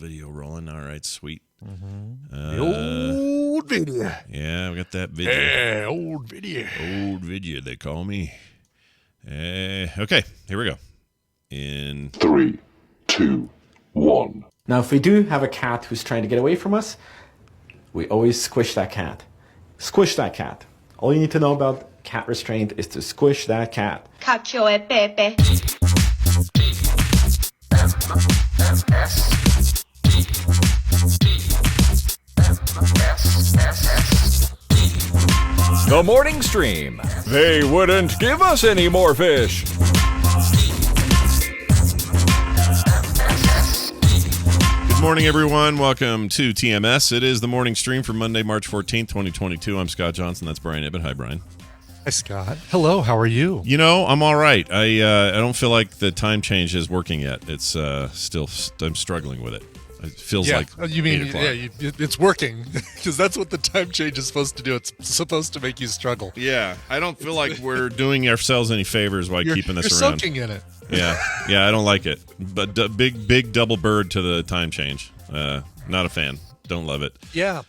video rolling. All right, sweet. The old video. Yeah, we got that video. Yeah, old video. Old video, they call me. Okay, here we go. In 3, 2, 1. Now, if we do have a cat who's trying to get away from us, we always squish that cat. Squish that cat. All you need to know about cat restraint is to squish that cat. Cacio e pepe. The morning stream. They wouldn't give us any more fish. Good morning, everyone. Welcome to TMS. It is the morning stream for Monday, March 14th, 2022. I'm Scott Johnson. That's Brian Ibbett. Hi, Brian. Hi, Scott. Hello, how are you? You know, I'm all right. I don't feel like the time change is working yet. It's still, I'm struggling with it. It feels like you mean 8 o'clock. it's working because that's what the time change is supposed to do. It's supposed to make you struggle. Yeah, I don't feel like we're doing ourselves any favors by keeping this you're around. soaking in it. Yeah, I don't like it. But big double bird to the time change. Not a fan. Don't love it. Yeah,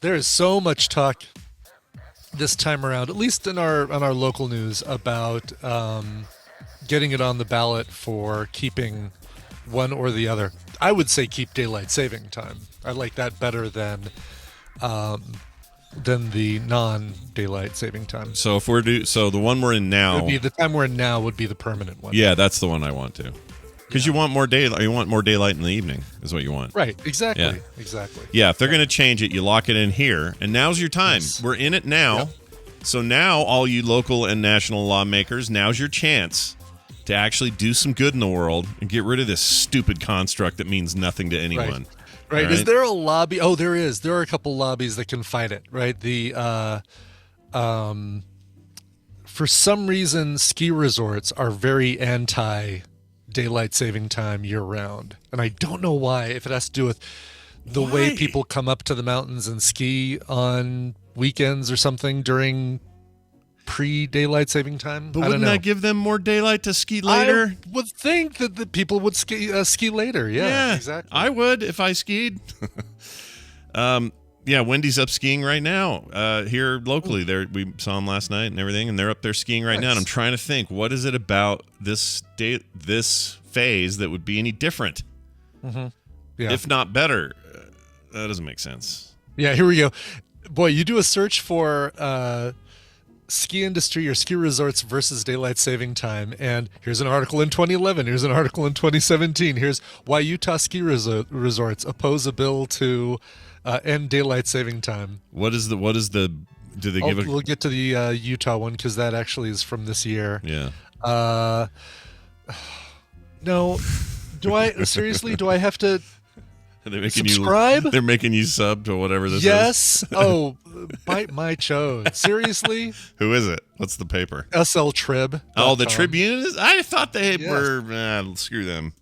there is so much talk this time around, at least on our local news, about getting it on the ballot for keeping one or the other. I would say keep daylight saving time. I like that better than the non-daylight saving time. So if the one we're in now, the time we're in now would be the permanent one. Yeah, that's the one I want to. Because you want more daylight. You want more daylight in the evening, is what you want. Right. Exactly. Yeah. Exactly. Yeah. If they're going to change it, you lock it in here, and now's your time. Yes. We're in it now. Yep. So now, all you local and national lawmakers, now's your chance to actually do some good in the world and get rid of this stupid construct that means nothing to anyone. Right. Right? Is there a lobby? Oh, there is. There are a couple lobbies that can fight it. Right. For some reason, ski resorts are very anti daylight saving time year round, and I don't know why. If it has to do with the way people come up to the mountains and ski on weekends or something during pre-daylight saving time. But I don't wouldn't know. that give them more daylight to ski later? I would think that the people would ski later. Yeah, exactly. I would if I skied. Yeah, Wendy's up skiing right now here locally. We saw him last night and everything, and they're up there skiing right now. And I'm trying to think, what is it about this phase that would be any different, if not better? That doesn't make sense. Yeah, here we go. Boy, you do a search for ski industry or ski resorts versus daylight saving time, and here's an article in 2011. Here's an article in 2017. Here's why Utah ski resorts oppose a bill to end daylight saving time. What is the? Do they give a? We'll get to the Utah one because that actually is from this year. Yeah. No. Do I seriously? Do I have to? Are they making subscribe? They're making you sub to whatever this is. Yes. Oh, bite my chode. Seriously? Who is it? What's the paper? SL Trib. Oh, the Tribune. I thought they were. Screw them.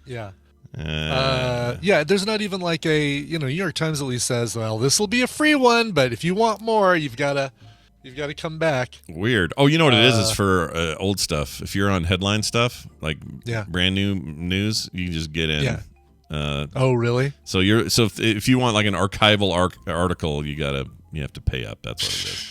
Yeah. Yeah, there's not even like a, New York Times at least says, well, this will be a free one, but if you want more, you've got to come back. Weird. Oh, you know what it is? It's for old stuff. If you're on headline stuff, like brand new news, you just get in. Yeah. Oh, really? So if you want like an archival article, you have to pay up. That's what it is.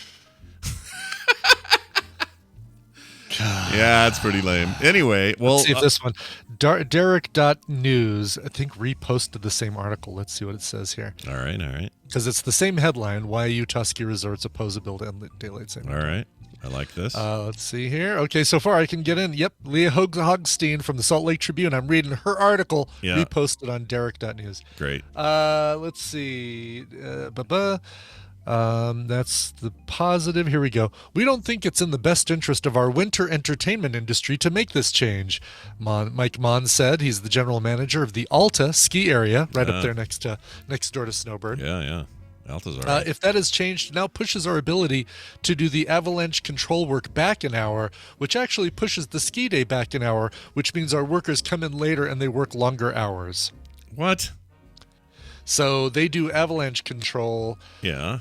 Yeah, it's pretty lame. Anyway, well, let's see if this one, Derek.news, I think reposted the same article. Let's see what it says here. All right. Because it's the same headline: Why Utah ski resorts oppose a bill to end daylight saving time. All right, I like this. Let's see here. Okay, so far I can get in. Yep, Leah Hogstein from the Salt Lake Tribune. I'm reading her article reposted on Derek.news. Great. Let's see. That's the positive. Here we go. We don't think it's in the best interest of our winter entertainment industry to make this change, Mike Mon said. He's the general manager of the Alta ski area, right up there next door to Snowbird. Yeah. Alta's all right. If that has changed, now pushes our ability to do the avalanche control work back an hour, which actually pushes the ski day back an hour, which means our workers come in later and they work longer hours. What? So they do avalanche control. Yeah.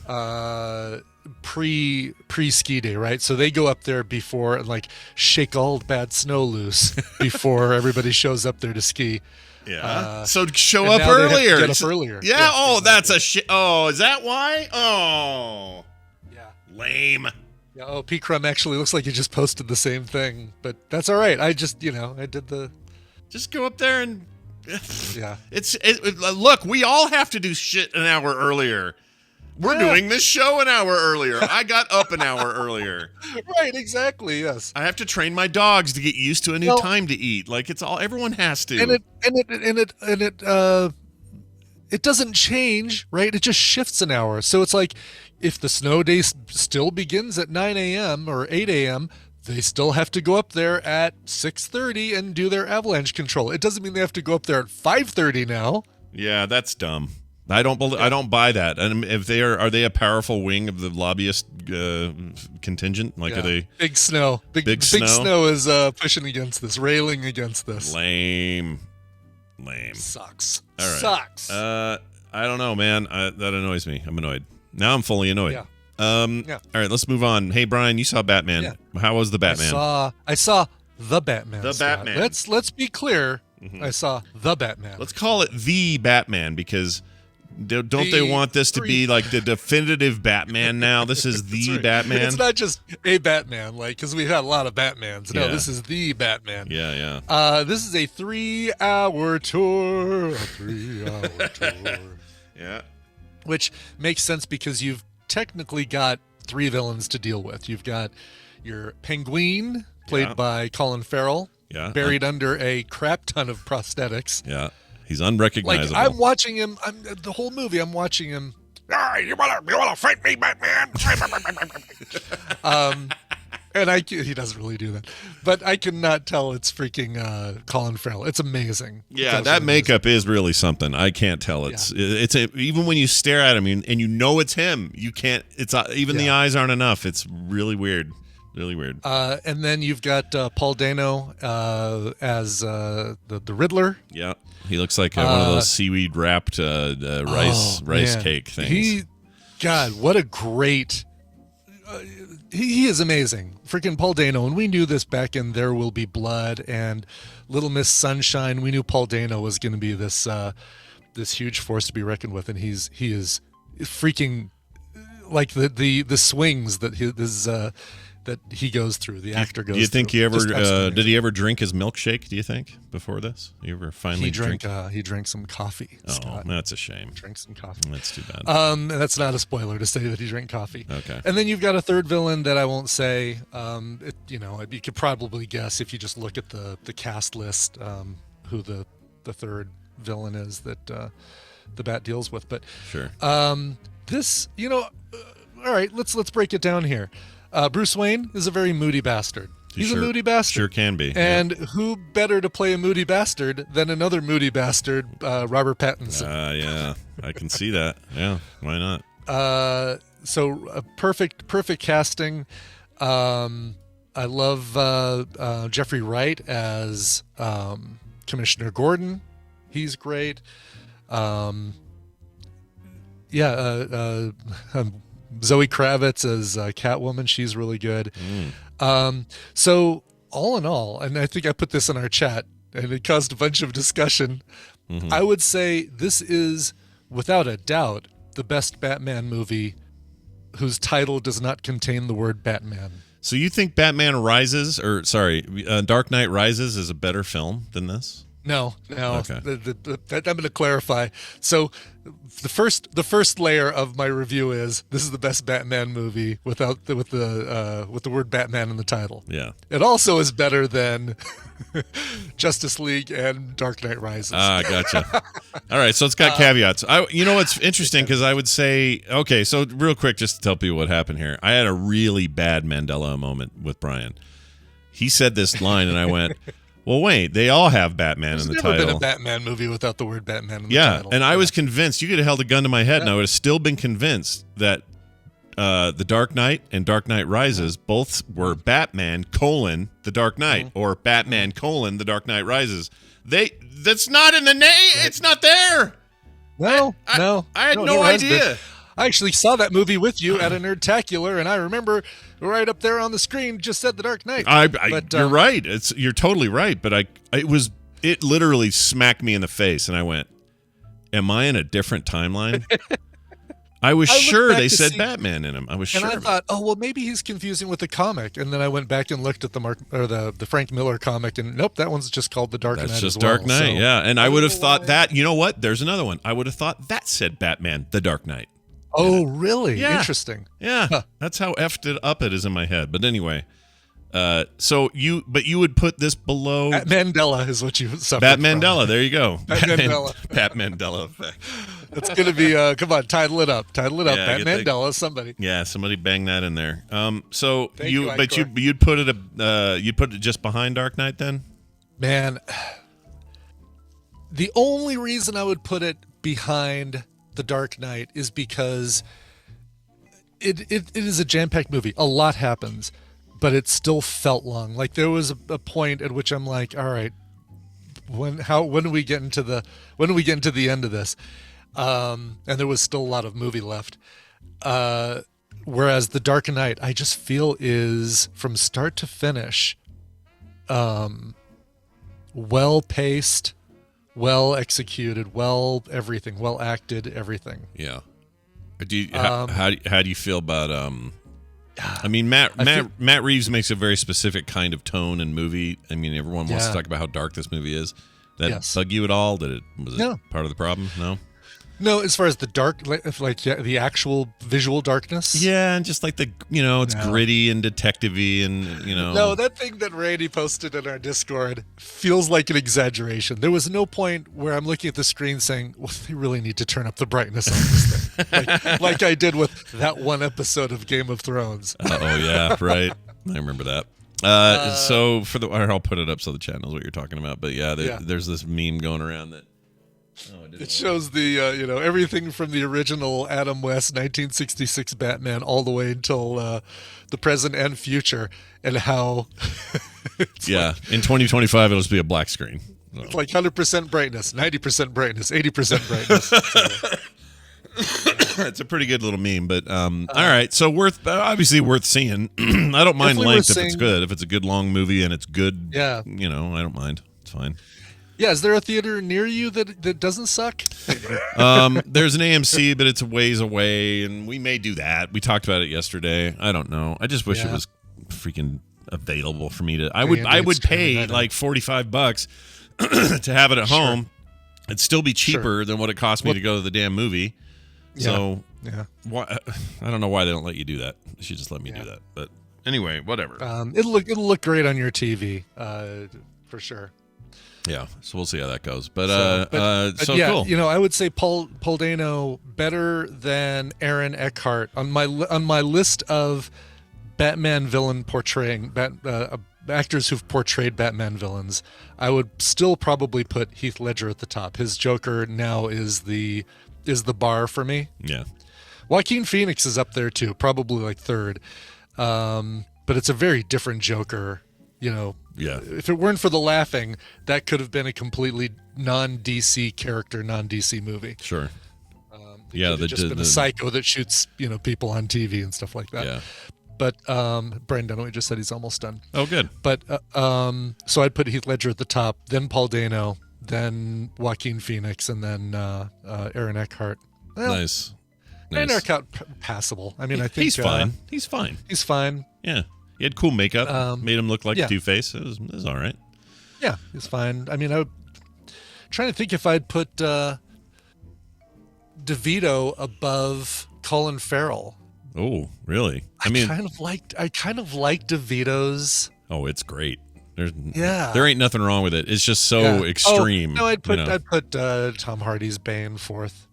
Pre ski day, right? So they go up there before and like shake all bad snow loose before everybody shows up there to ski. Yeah. So show and up now they have to earlier. get up earlier. Yeah. Yes, Oh, exactly. that's a shit. Oh, is that why? Oh, Yeah. lame. Yeah. Oh, P. Crumb actually looks like he just posted the same thing, but that's all right. I just, I did the. Just go up there and. Yeah. Look, we all have to do shit an hour earlier. We're doing this show an hour earlier. I got up an hour earlier. Right. Exactly. Yes. I have to train my dogs to get used to a new time to eat. Like it's all everyone has to. It doesn't change, right? It just shifts an hour. So it's like if the snow day still begins at 9 a.m. or 8 a.m., they still have to go up there at 6:30 and do their avalanche control. It doesn't mean they have to go up there at 5:30 now. Yeah, that's dumb. I don't buy that. And if are they a powerful wing of the lobbyist contingent? Like, are they big snow? Big snow is pushing against this, railing against this. Lame. Sucks. All right. Sucks. I don't know, man. That annoys me. I'm annoyed. Now I'm fully annoyed. Yeah. All right, let's move on. Hey, Brian, you saw Batman. Yeah. How was the Batman? I saw the Batman. The Scott. Batman. Let's be clear. I saw the Batman. Let's call it the Batman because don't they want this to be like the definitive Batman now? This is the right. Batman. It's not just a Batman, like, because we've had a lot of Batmans. No, Yeah. this is the Batman. Yeah. This is a 3-hour tour. A 3-hour tour. Yeah. Which makes sense because you've technically got 3 villains to deal with. You've got your Penguin, played by Colin Farrell, buried under a crap ton of prosthetics. Yeah. He's unrecognizable. Like, I'm watching him. The whole movie. I'm watching him. You wanna fight me, Batman? And he doesn't really do that, but I cannot tell it's freaking Colin Farrell. It's amazing. Yeah, that makeup is really something. I can't tell. Even when you stare at him and you know it's him, you can't. It's even the eyes aren't enough. It's really weird. Really weird. And then you've got Paul Dano as the Riddler. Yeah, he looks like one of those seaweed wrapped rice cake things. God, what a great. He is amazing. Freaking Paul Dano. And we knew this back in There Will Be Blood and Little Miss Sunshine. We knew Paul Dano was going to be this huge force to be reckoned with. And he is freaking like the swings that he goes through. The actor goes through. Do you think he ever did he ever drink his milkshake? Do you think before this? You ever finally drink? He drank some coffee. Oh, Scott. that's a shame. Drank some coffee. That's too bad. And that's not a spoiler to say that he drank coffee. Okay. And then you've got a third villain that I won't say. You could probably guess if you just look at the cast list who the third villain is that the Bat deals with. But sure. This, all right. Let's break it down here. Bruce Wayne is a very moody bastard. He's a moody bastard. Sure can be. And who better to play a moody bastard than another moody bastard, Robert Pattinson? Yeah, I can see that. Yeah, why not? So perfect casting. I love Jeffrey Wright as Commissioner Gordon. He's great. Zoe Kravitz as Catwoman. She's really good. So all in all, and I think I put this in our chat and it caused a bunch of discussion. I would say this is, without a doubt, the best Batman movie whose title does not contain the word Batman. So you think Dark Knight Rises is a better film than this? No. Okay. I'm going to clarify. So the first layer of my review is this is the best Batman movie with the word Batman in the title. Yeah. It also is better than Justice League and Dark Knight Rises. Gotcha. All right, so it's got caveats. What's interesting because I would say, okay, so real quick, just to tell people what happened here. I had a really bad Mandela moment with Brian. He said this line, and I went, well, wait, they all have Batman in the title. There's never been a Batman movie without the word Batman in the title. Yeah, and I was convinced. You could have held a gun to my head, and I would have still been convinced that The Dark Knight and Dark Knight Rises both were Batman, The Dark Knight, or Batman, The Dark Knight Rises. That's not in the name. Right. It's not there. No. I had no idea. I actually saw that movie with you at a Nerdtacular, and I remember right up there on the screen just said The Dark Knight. You're right. You're totally right. But it was it literally smacked me in the face, and I went, "Am I in a different timeline?" I was sure they said Batman in him. I was sure. And I thought, oh well, maybe he's confusing with the comic. And then I went back and looked at the Frank Miller comic, and nope, that one's just called The Dark Knight. That's just as well. Dark Knight, So, yeah. And I would have thought that. You know what? There's another one. I would have thought that said Batman, The Dark Knight. Oh, really? Yeah. Interesting. Yeah, that's how effed it up it is in my head. But anyway, so you would put this below Bat Mandela is what you suffered Bat from. Mandela. There you go. Bat Mandela. Bat Mandela effect. It's going to be, come on, title it up. Title it up. Yeah, Bat get that- Mandela, somebody. Yeah, somebody bang that in there. So Thank you, Icor. you'd put it just behind Dark Knight then? Man, the only reason I would put it behind The Dark Knight is because it is a jam-packed movie. A lot happens, but it still felt long. Like there was a point at which I'm like, all right, when do we get into the end of this? And there was still a lot of movie left. Whereas The Dark Knight, I just feel is from start to finish, well paced, well executed, well everything, well acted, everything. Yeah. How do you feel about I mean, Matt Reeves makes a very specific kind of tone and movie. I mean, everyone wants to talk about how dark this movie is. Did that bug you at all? Was it part of the problem? No. No, as far as the dark, the actual visual darkness. Yeah, and just like it's gritty and detective-y and No, that thing that Randy posted in our Discord feels like an exaggeration. There was no point where I'm looking at the screen saying, well, they really need to turn up the brightness on this thing. like I did with that one episode of Game of Thrones. Oh, yeah, right. I remember that. So I'll put it up so the chat knows what you're talking about. But there's this meme going around that. It shows the everything from the original Adam West 1966 Batman all the way until the present and future, and how in 2025 it'll just be a black screen. It's like 100% brightness, 90% brightness, 80% brightness. It's a pretty good little meme, but all right. So obviously worth seeing. I don't mind length if it's good. If it's a good long movie and it's good, I don't mind. It's fine. Yeah, is there a theater near you that doesn't suck? There's an AMC, but it's a ways away, and we may do that. We talked about it yesterday. I don't know. I just wish it was freaking available for me to. I would pay like $45 to have it at home. It'd still be cheaper than what it cost me to go to the damn movie. So why, I don't know why they don't let you do that. They should just let me do that. But anyway, whatever. It'll look great on your TV, for sure. Yeah, so we'll see how that goes. But cool. I would say Paul Dano better than Aaron Eckhart on my list of Batman villain portraying actors who've portrayed Batman villains. I would still probably put Heath Ledger at the top. His Joker now is the bar for me. Yeah, Joaquin Phoenix is up there too, probably like third. But it's a very different Joker. If it weren't for the laughing, that could have been a completely non-DC character, non-DC movie. Sure. Just been a psycho that shoots, people on TV and stuff like that. Yeah. But Brian Dunaway just said he's almost done. Oh, good. But so I'd put Heath Ledger at the top, then Paul Dano, then Joaquin Phoenix, and then Aaron Eckhart. Well, nice. Aaron Eckhart passable. I mean, I think he's fine. He's fine. Yeah. He had cool makeup, made him look like Two-Face. It was all right. Yeah, he's fine. I mean, I'm trying to think if I'd put DeVito above Colin Farrell. Oh, really? I kind of liked DeVito's. Oh, it's great. There ain't nothing wrong with it. It's just so extreme. No, I'd put Tom Hardy's Bane fourth.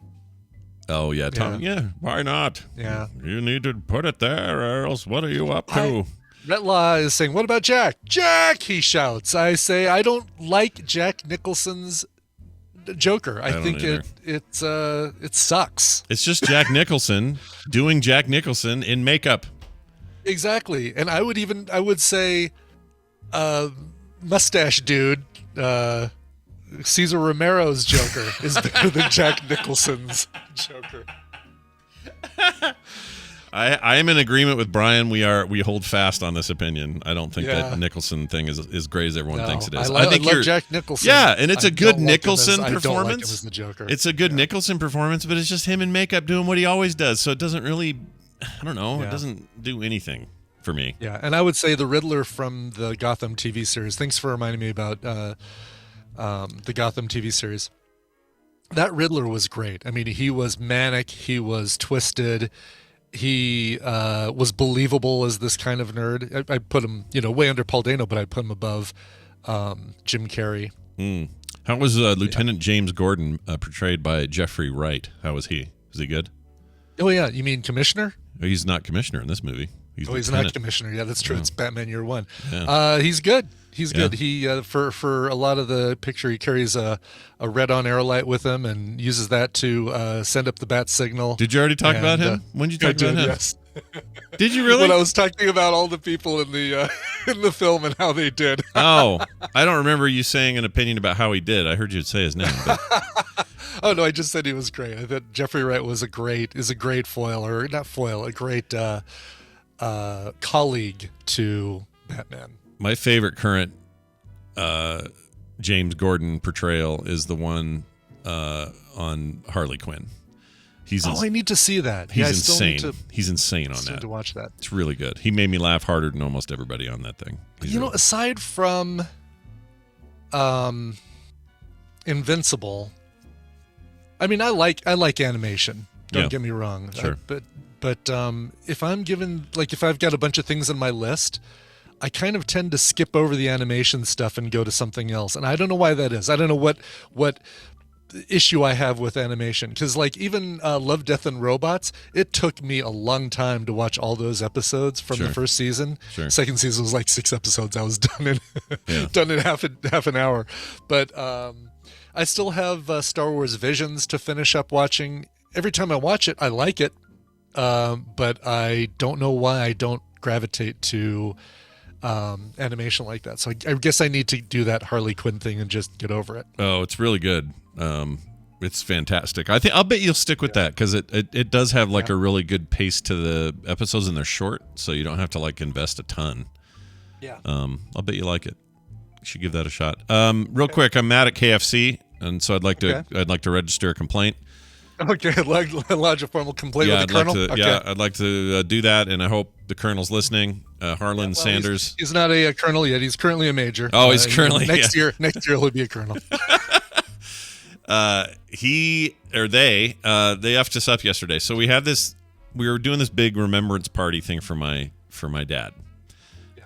Oh yeah, Tom. Yeah, why not? Yeah, you need to put it there, or else what are you up to? Retlaw is saying, "What about Jack?" Jack, he shouts. I say, I don't like Jack Nicholson's Joker. I think it sucks. It's just Jack Nicholson doing Jack Nicholson in makeup. Exactly, and I would say, mustache dude, Cesar Romero's Joker is better than Jack Nicholson's Joker. I am in agreement with Brian. We hold fast on this opinion. I don't think that Nicholson thing is as great as everyone thinks it is. I think love Jack Nicholson. Yeah, and it's a good Nicholson I don't like him performance. as the Joker. It's a good Nicholson performance, but it's just him in makeup doing what he always does. So it doesn't really, I don't know, it doesn't do anything for me. Yeah, and I would say the Riddler from the Gotham TV series. Thanks for reminding me about the Gotham TV series. That Riddler was great. I mean, he was manic. He was twisted. He was believable as this kind of nerd. I'd put him, way under Paul Dano, but I'd put him above Jim Carrey. How was Lieutenant James Gordon portrayed by Jeffrey Wright? How was he? Was he good? Oh, yeah. You mean Commissioner? He's not Commissioner in this movie. He's not Commissioner. Yeah, that's true. It's Batman Year One. Yeah. He's good. He's good. He for a lot of the picture, he carries a red-on aerolite with him and uses that to send up the bat signal. Did you already talk about him? When did you talk about him? Yes. Did you really? When I was talking about all the people in the in the film and how they did. Oh, I don't remember you saying an opinion about how he did. I heard you say his name. But... Oh no, I just said he was great. I thought Jeffrey Wright is a great foil, or not foil, a great colleague to Batman. My favorite current James Gordon portrayal is the one on Harley Quinn. I need to see that. He's insane. He's insane on that. To watch that. It's really good. He made me laugh harder than almost everybody on that thing. Aside from Invincible, I mean, I like animation. Don't get me wrong. Sure. But if I'm given, if I've got a bunch of things on my list, I kind of tend to skip over the animation stuff and go to something else. And I don't know why that is. I don't know what issue I have with animation. Because even Love, Death, and Robots, it took me a long time to watch all those episodes from the first season. Sure. Second season was 6 episodes. I was done in half an hour. But I still have Star Wars Visions to finish up watching. Every time I watch it, I like it. But I don't know why I don't gravitate to animation like that. So I guess I need to do that Harley Quinn thing and just get over it. Oh, it's really good. It's fantastic. I'll bet you'll stick with that because it does have a really good pace to the episodes, and they're short, so you don't have to invest a ton. Yeah. I'll bet you like it. You should give that a shot. Real quick, I'm mad at KFC, and so I'd like to register a complaint. Okay, lodge a formal complaint with the Colonel. I'd like to do that, and I hope the Colonel's listening. Harlan Sanders. He's not a colonel yet. He's currently a major. Oh, he's currently next year he'll be a colonel. They effed us up yesterday. So we were doing this big remembrance party thing for my dad,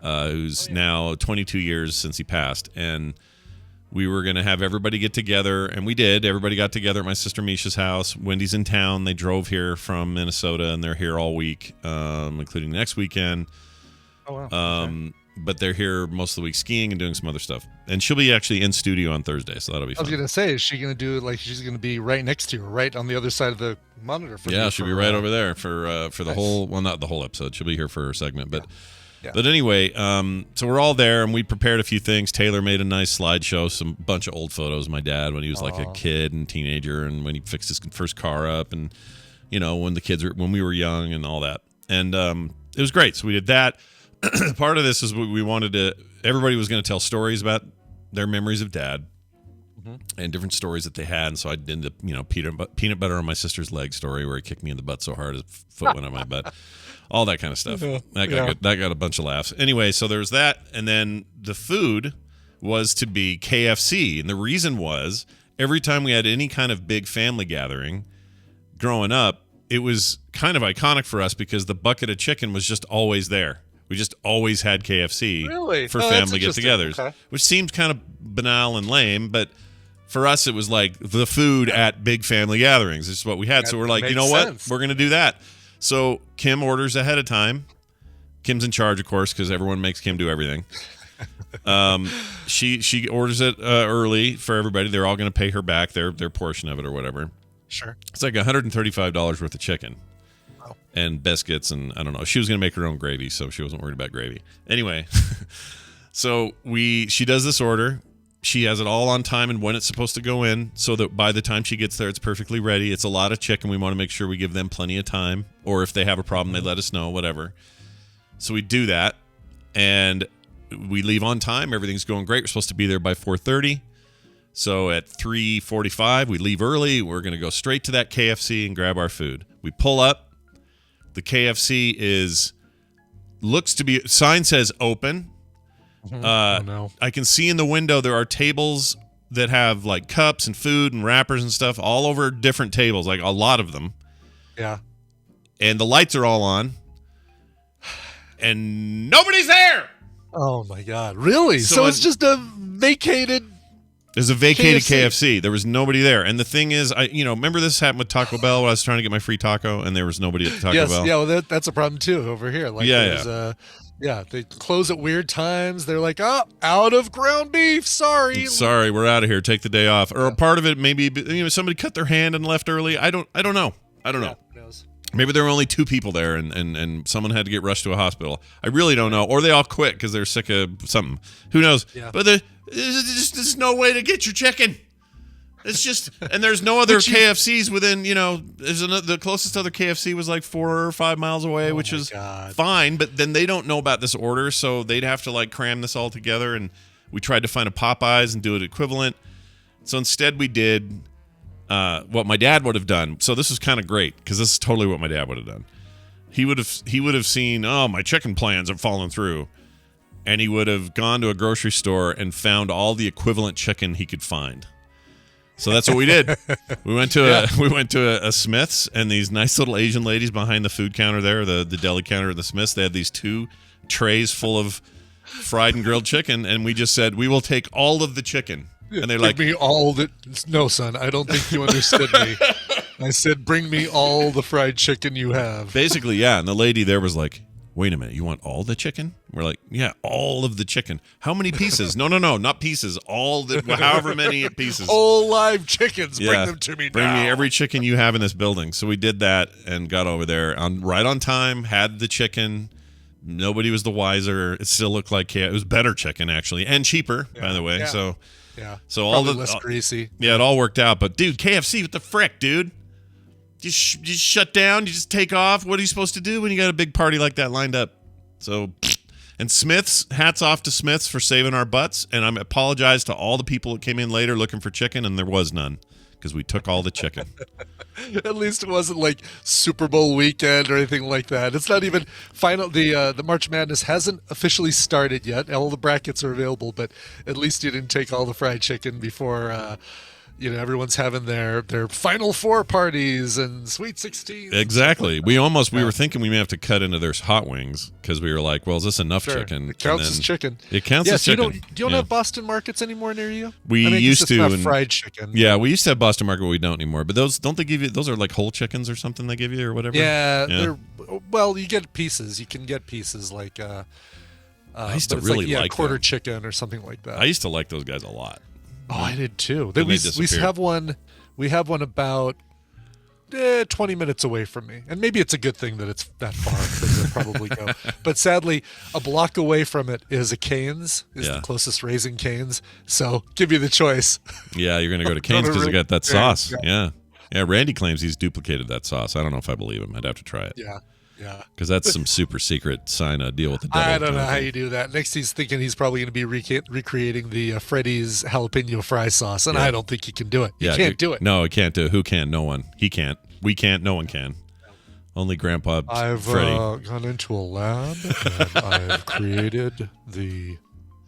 who's now 22 years since he passed, and we were going to have everybody get together, and we did. Everybody got together at my sister Misha's house. Wendy's in town. They drove here from Minnesota, and they're here all week, including next weekend. Oh, wow. But they're here most of the week skiing and doing some other stuff. And she'll be actually in studio on Thursday, so that'll be fun. I was going to say, is she going to do it she's going to be right next to you, right on the other side of the monitor? She'll be right over there for the whole, well, not the whole episode. She'll be here for her segment, but... Yeah. But anyway, so we're all there, and we prepared a few things. Taylor made a nice slideshow, some bunch of old photos of my dad when he was a kid and teenager, and when he fixed his first car up, and when we were young and all that. And it was great. So we did that. Part of this is we wanted to. Everybody was going to tell stories about their memories of dad, and different stories that they had. And so I did the peanut butter on my sister's leg story where he kicked me in the butt so hard his foot went on my butt. All that kind of stuff. That got a bunch of laughs. Anyway, so there's that. And then the food was to be KFC. And the reason was every time we had any kind of big family gathering growing up, it was kind of iconic for us because the bucket of chicken was just always there. We just always had KFC for family get-togethers, which seems kind of banal and lame, but for us it was the food at big family gatherings. This is what we had. So we're like, you know what? We're going to do that. So Kim orders ahead of time. Kim's in charge, of course, because everyone makes Kim do everything. She orders it early for everybody. They're all going to pay her back their portion of it or whatever. Sure. It's $135 worth of chicken. Wow. And biscuits, and I don't know. She was going to make her own gravy, so she wasn't worried about gravy. Anyway, so she does this order, she has it all on time and when it's supposed to go in, so that by the time she gets there, it's perfectly ready. It's a lot of chicken. We want to make sure we give them plenty of time, or if they have a problem, they let us know, whatever. So we do that, and we leave on time. Everything's going great. We're supposed to be there by 4:30. So at 3:45, we leave early. We're going to go straight to that KFC and grab our food. We pull up. The KFC looks to be, sign says open. Oh, no. I can see in the window there are tables that have like cups and food and wrappers and stuff all over different tables, like a lot of them. Yeah. And the lights are all on. And nobody's there. Oh my God! Really? So So it's just a vacated. There's a vacated KFC. KFC. There was nobody there. And the thing is, remember this happened with Taco Bell when I was trying to get my free taco and there was nobody at the Taco Yes, Bell? yeah. Well, that's a problem too over here. Like, Yeah, they close at weird times. They're like, oh, out of ground beef. Sorry. Sorry, we're out of here. Take the day off. Or a part of it, maybe somebody cut their hand and left early. I don't know. Who knows? Maybe there were only 2 people there and someone had to get rushed to a hospital. I really don't know. Or they all quit because they're sick of something. Who knows? Yeah. But there's no way to get your chicken. It's just, and there's no other KFCs within, the closest other KFC was like 4 or 5 miles away, which is fine. But then they don't know about this order, so they'd have to like cram this all together. And we tried to find a Popeyes and do it equivalent. So instead we did what my dad would have done. So this was kind of great because this is totally what my dad would have done. He would have seen, oh, my chicken plans have fallen through. And he would have gone to a grocery store and found all the equivalent chicken he could find. So that's what we did. We went to a Smith's, and these nice little Asian ladies behind the food counter there, the deli counter at the Smith's, they had these 2 trays full of fried and grilled chicken, and we just said, we will take all of the chicken. And they're like, bring me all the. No, son, I don't think you understood me. I said, bring me all the fried chicken you have. basically, yeah. And the lady there was like, wait a minute, you want all the chicken? We're like, yeah, all of the chicken. How many pieces? No, not pieces. However many pieces. All live chickens. Yeah. Bring them to me now. Bring me every chicken you have in this building. So we did that and got over there right on time, had the chicken. Nobody was the wiser. It still looked like it was better chicken, actually, and cheaper, by the way. Yeah. So yeah. So probably less greasy. Yeah, it all worked out. But dude, KFC, what the frick, dude? Just shut down. You just take off. What are you supposed to do when you got a big party like that lined up? So, and Smith's, hats off to Smith's for saving our butts. And I apologize to all the people that came in later looking for chicken, and there was none because we took all the chicken. At least it wasn't like Super Bowl weekend or anything like that. It's not even final. The March Madness hasn't officially started yet. All the brackets are available, but at least you didn't take all the fried chicken before. Everyone's having their Final Four parties and Sweet 16. Exactly. We were thinking we may have to cut into their hot wings because we were like, well, is this enough chicken? It counts as chicken. It counts as chicken. You don't have Boston markets anymore near you? We used to. Not fried chicken. Yeah, we used to have Boston Market, but we don't anymore. But don't they give you, those are like whole chickens or something they give you or whatever? Yeah. You get pieces. You can get pieces like. I used to really like quarter them. chicken or something like that. I used to like those guys a lot. Oh, I did too. We have one. We have one about 20 minutes away from me, and maybe it's a good thing that it's that far because they'll probably go. But sadly, a block away from it is a Cane's. The closest Raising Cane's. So give you the choice. Yeah, you're gonna go to Cane's because they got that sauce. Yeah. Randy claims he's duplicated that sauce. I don't know if I believe him. I'd have to try it. Yeah. Because that's some super secret deal with the devil. I don't know how you do that. Next, he's thinking he's probably going to be recreating the Freddy's jalapeno fry sauce, and I don't think he can do it. He can't do it. No, he can't do it. Who can? No one. He can't. We can't. No one can. Only Grandpa Freddy. I've gone into a lab, and I've created the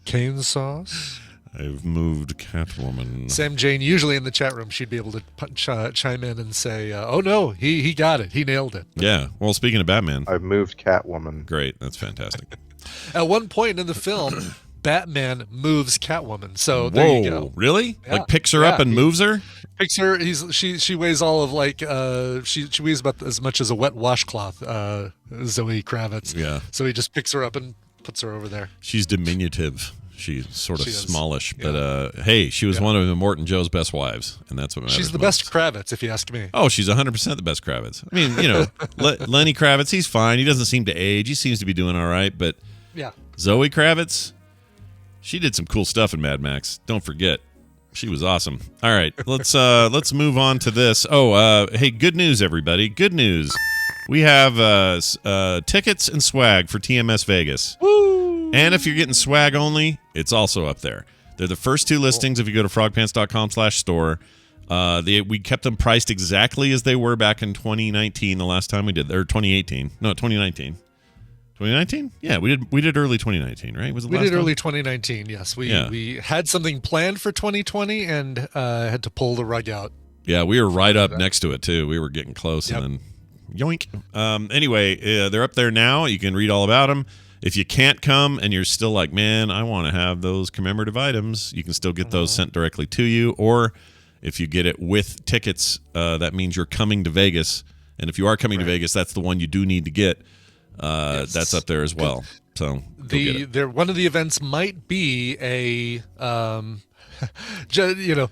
cane sauce. I've moved Catwoman. Sam Jane, usually in the chat room, she'd be able to chime in and say, oh, no, he got it. He nailed it. Yeah. Well, speaking of Batman. I've moved Catwoman. Great. That's fantastic. At one point in the film, Batman moves Catwoman. So there you go. Really? Yeah. Like picks her up and moves her? Picks her. She weighs all of like, she weighs about as much as a wet washcloth, Zoe Kravitz. Yeah. So he just picks her up and puts her over there. She's diminutive. She's sort of smallish, but hey, she was one of Morton Joe's best wives, and that's what matters. She's the best Kravitz, if you ask me. Oh, she's 100% the best Kravitz. I mean, Lenny Kravitz, he's fine. He doesn't seem to age. He seems to be doing all right, but Zoe Kravitz, She did some cool stuff in Mad Max. Don't forget. She was awesome. All right, let's move on to this. Hey, good news, everybody. Good news. We have tickets and swag for TMS Vegas. Woo! And if you're getting swag only, it's also up there. They're the first two listings if you go to frogpants.com/store. We kept them priced exactly as they were back in 2019, the last time we did, or 2018. No, 2019. 2019? Yeah, we did early 2019, right? Was it We last did time? early 2019, yes. We had something planned for 2020 and had to pull the rug out. Yeah, we were right up next to it, too. We were getting close, and then yoink. Anyway, they're up there now. You can read all about them. If you can't come and you're still like, man, I want to have those commemorative items, you can still get those sent directly to you. Or if you get it with tickets, that means you're coming to Vegas. And if you are coming to Vegas, that's the one you do need to get. That's up there as well. So one of the events might be a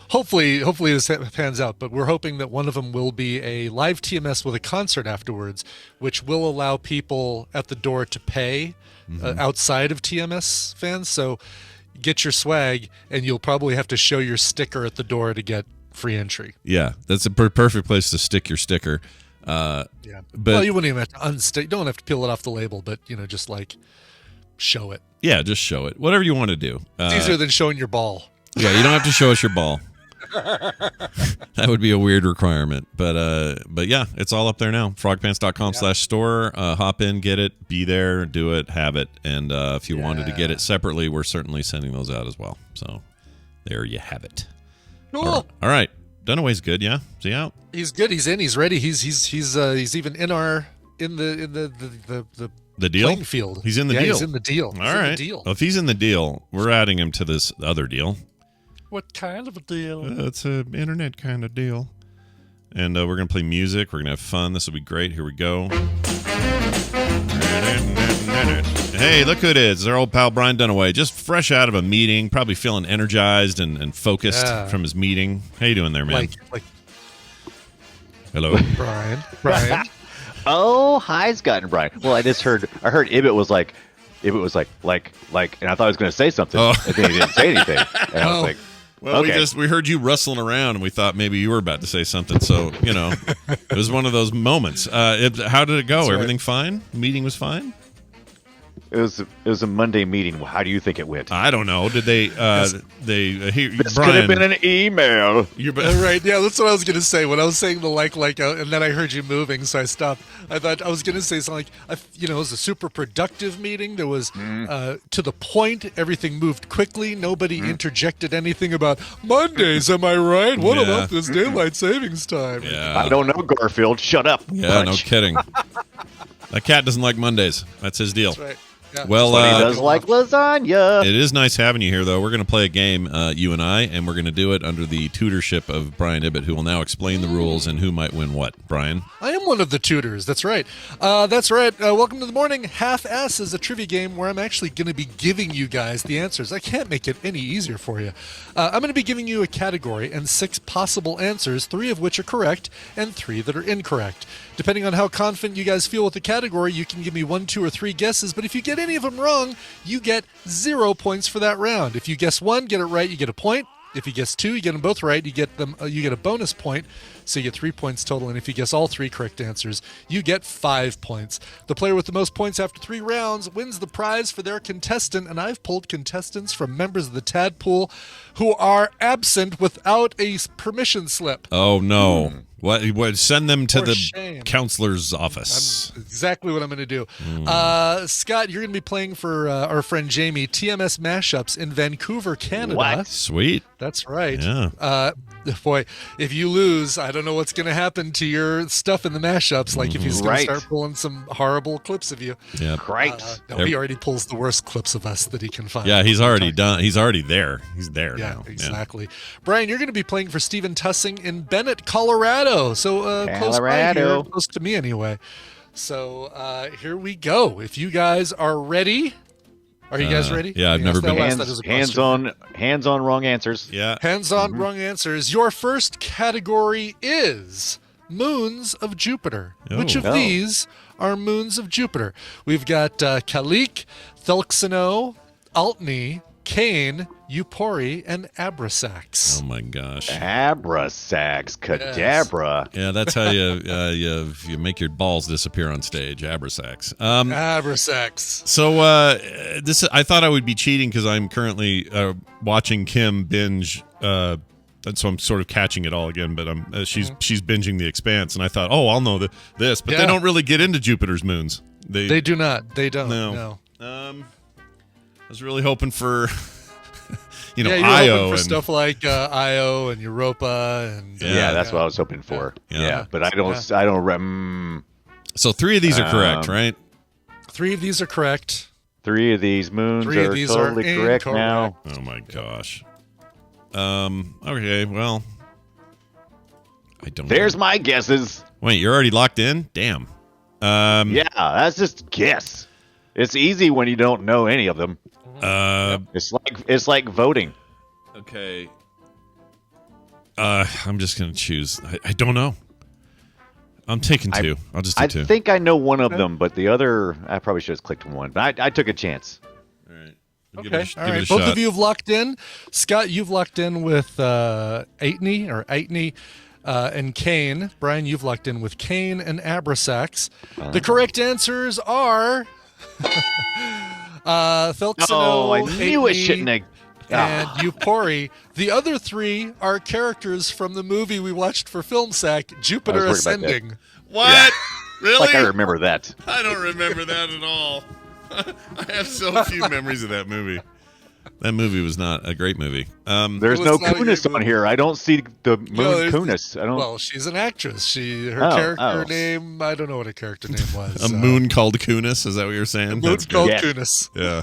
hopefully this pans out, but we're hoping that one of them will be a live TMS with a concert afterwards, which will allow people at the door to pay outside of TMS fans. So get your swag, and you'll probably have to show your sticker at the door to get free entry. Yeah, that's a perfect place to stick your sticker. But you wouldn't even have to unstick. You don't have to peel it off the label, but just like show it. Yeah, just show it. Whatever you want to do. It's easier than showing your ball. Yeah, you don't have to show us your ball. That would be a weird requirement, but yeah, it's all up there now. Frogpants.com/store. Hop in, get it, be there, do it, have it, and if you wanted to get it separately, we're certainly sending those out as well. So there you have it. Cool. All right. Dunaway's good, yeah. Is he out? He's good. He's in. He's ready. He's even in the deal playing field. He's in the deal. He's in the deal. All right. Well, if he's in the deal, we're adding him to this other deal. What kind of a deal? It's an internet kind of deal. And we're gonna play music. We're gonna have fun. This will be great. Here we go. Hey, look who it is. It's our old pal Brian Dunaway, just fresh out of a meeting, probably feeling energized and focused from his meeting. How you doing there, man? Like hello, Brian. Oh, hi, Scott and Brian. Well, I heard Ibbot was like, and I thought I was going to say something, and then he didn't say anything, and I was like, well, okay. we heard you rustling around, and we thought maybe you were about to say something. So it was one of those moments. How did it go? That's right. Everything fine? Meeting was fine. It was a Monday meeting. How do you think it went? I don't know. Did they? This Brian, could have been an email. Right? Yeah, that's what I was gonna say when I was saying the and then I heard you moving, so I stopped. I thought I was gonna say something like, it was a super productive meeting. There was to the point. Everything moved quickly. Nobody interjected anything about Mondays. Am I right? What about this daylight savings time? Yeah. I don't know, Garfield. Shut up. Yeah, Punch. no kidding. That cat doesn't like Mondays. That's his deal. That's right. Yeah. Well, But he does like lasagna. it is nice having you here, though. We're going to play a game, you and I, and we're going to do it under the tutorship of Brian Ibbott, who will now explain the rules and who might win what. Brian? I am one of the tutors. That's right. Welcome to the morning. Half-Ass is a trivia game where I'm actually going to be giving you guys the answers. I can't make it any easier for you. I'm going to be giving you a category and 6 possible answers, 3 of which are correct and 3 that are incorrect. Depending on how confident you guys feel with the category, you can give me 1, 2, or 3 guesses, but if you get any of them wrong, you get 0 points for that round. If you guess 1, get it right, you get a point. If you guess 2, you get them both right, you get a bonus point, so you get 3 points total. And if you guess all 3 correct answers, you get 5 points. The player with the most points after 3 rounds wins the prize for their contestant. And I've pulled contestants from members of the Tadpool who are absent without a permission slip. Oh, no. What? Send them to For the shame. counselor's office. Exactly what I'm going to do. Scott, you're going to be playing for our friend Jamie, TMS Mashups in Vancouver, Canada. What? Sweet. That's right. Yeah. Boy, if you lose, I don't know what's going to happen to your stuff in the mashups. Like if he's going to Right. start pulling some horrible clips of you. Yeah. Right. No, he already pulls the worst clips of us that he can find. Yeah, he's already done. He's already there. He's there Yeah, now. exactly. Brian, you're going to be playing for Stephen Tussing in Bennett, Colorado. So close by here, Colorado. close to me anyway. So here we go. If you guys are ready. Are you guys ready? Yeah, I've never been. Hands on wrong answers. Yeah. Hands on wrong answers. Your first category is moons of Jupiter. Oh. Which of these are moons of Jupiter? We've got Kalik, Thelxano, Altni, Kane, Eupori, and Abrasax. Oh my gosh. Abrasax, Kadabra. Yeah, that's how you make your balls disappear on stage. Abrasax. Abrasax. So I thought I would be cheating because I'm currently watching Kim binge. And so I'm sort of catching it all again, but she's binging The Expanse, and I thought, I'll know this, but they don't really get into Jupiter's moons. They do not. They don't. No. I was really hoping for, Io for stuff like Io and Europa and that's what I was hoping for. Yeah, but I don't. So 3 of these are correct, right? 3 of these are correct. 3 of these moons are totally correct now. Oh my gosh. Okay, well, I don't. There's my guesses. Wait, you're already locked in? Damn. Yeah, that's just guess. It's easy when you don't know any of them. It's like voting. Okay. I'm just gonna choose. I don't know. I'm taking 2. I'll just do 2. I think I know one of them, but the other I probably should have clicked one. But I took a chance. All right. Okay. All right. Both of you have locked in. Scott, you've locked in with Aitney and Kane. Brian, you've locked in with Kane and Abrasax. The correct answers are Thelxano, I knew it shouldn't have. And Eupori. The other 3 are characters from the movie we watched for FilmSack, Jupiter Ascending. What? Yeah. Really? Like I remember that. I don't remember that at all. I have so few memories of that movie. That movie was not a great movie. There's no Kunis on here. I don't see the moon Kunis. I don't. Well, she's an actress. Her character name, I don't know what her character name was. A moon called Kunis. Is that what you're saying? Moon called Kunis. Yeah.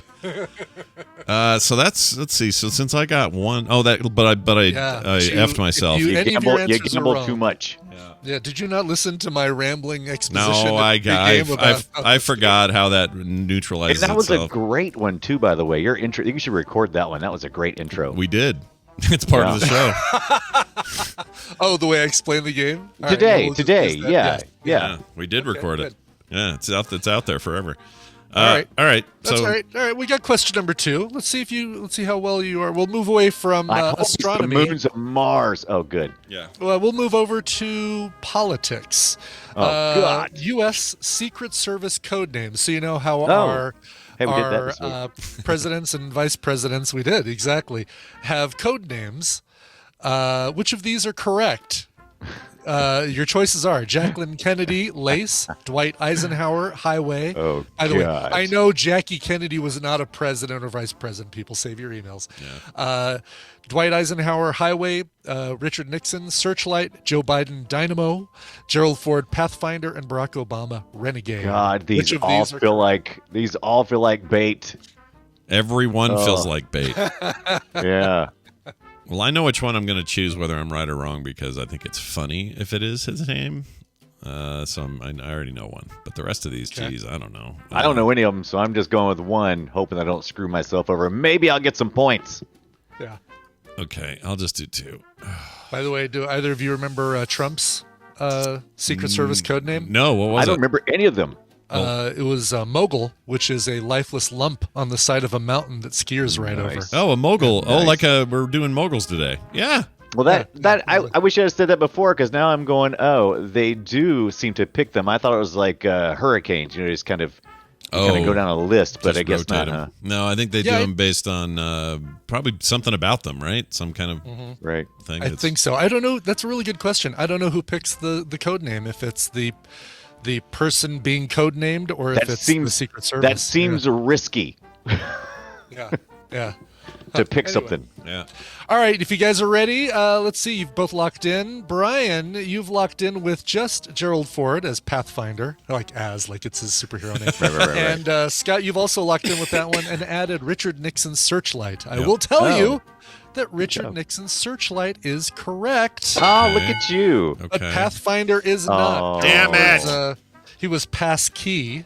So let's see. So since I got one, I effed myself. You gambled too much. Yeah, did you not listen to my rambling exposition? No, I forgot how that neutralizes itself. That was itself. a great one too, by the way. Your intro, you should record that one. That was a great intro. We did. It's part of the show. Oh, the way I explained the game? Today, yeah. We did record it. Yeah, it's out there forever. All right. That's so, all right. All right. We got question number 2. Let's see how well you are. We'll move away from astronomy. The moons of Mars. Oh, good. Yeah. Well, we'll move over to politics. Oh, God. U.S. Secret Service code names. So you know how our presidents and vice presidents, we did, exactly, have code names. Which of these are correct? Your choices are Jacqueline Kennedy, Lace, Dwight Eisenhower, Highway. Oh, by the way, God. I know Jackie Kennedy was not a president or vice president. People, save your emails. Yeah. Dwight Eisenhower, Highway, Richard Nixon, Searchlight, Joe Biden, Dynamo, Gerald Ford, Pathfinder, and Barack Obama, Renegade. God, these all feel like bait. Everyone feels like bait. Yeah. Well, I know which one I'm going to choose, whether I'm right or wrong, because I think it's funny if it is his name. I already know one, but the rest of these, geez, I don't know. I don't know any of them, so I'm just going with one, hoping I don't screw myself over. Maybe I'll get some points. Yeah. Okay, I'll just do 2. By the way, do either of you remember Trump's Secret Service code name? No, what was it? I don't remember any of them. It was Mogul, which is a lifeless lump on the side of a mountain that skiers right over. Oh, a mogul. Yeah, nice. We're doing moguls today. Yeah. Well, I wish I had said that before, because now I'm going, they do seem to pick them. I thought it was like hurricanes, just kind of go down a list, but I guess not. Huh? No, I think they do them based on probably something about them, right? Some kind of right thing. I think so. I don't know. That's a really good question. I don't know who picks the code name, if it's the person being code named or if it's the Secret Service. That seems risky. Yeah. To pick something. Yeah. All right, if you guys are ready, let's see. You've both locked in. Brian, you've locked in with just Gerald Ford as Pathfinder, like it's his superhero name. Right. And Scott, you've also locked in with that one and added Richard Nixon's Searchlight. I will tell you that Richard Nixon's Searchlight is correct. Oh, look at you. Okay. But Pathfinder is not. Damn it. He was Passkey.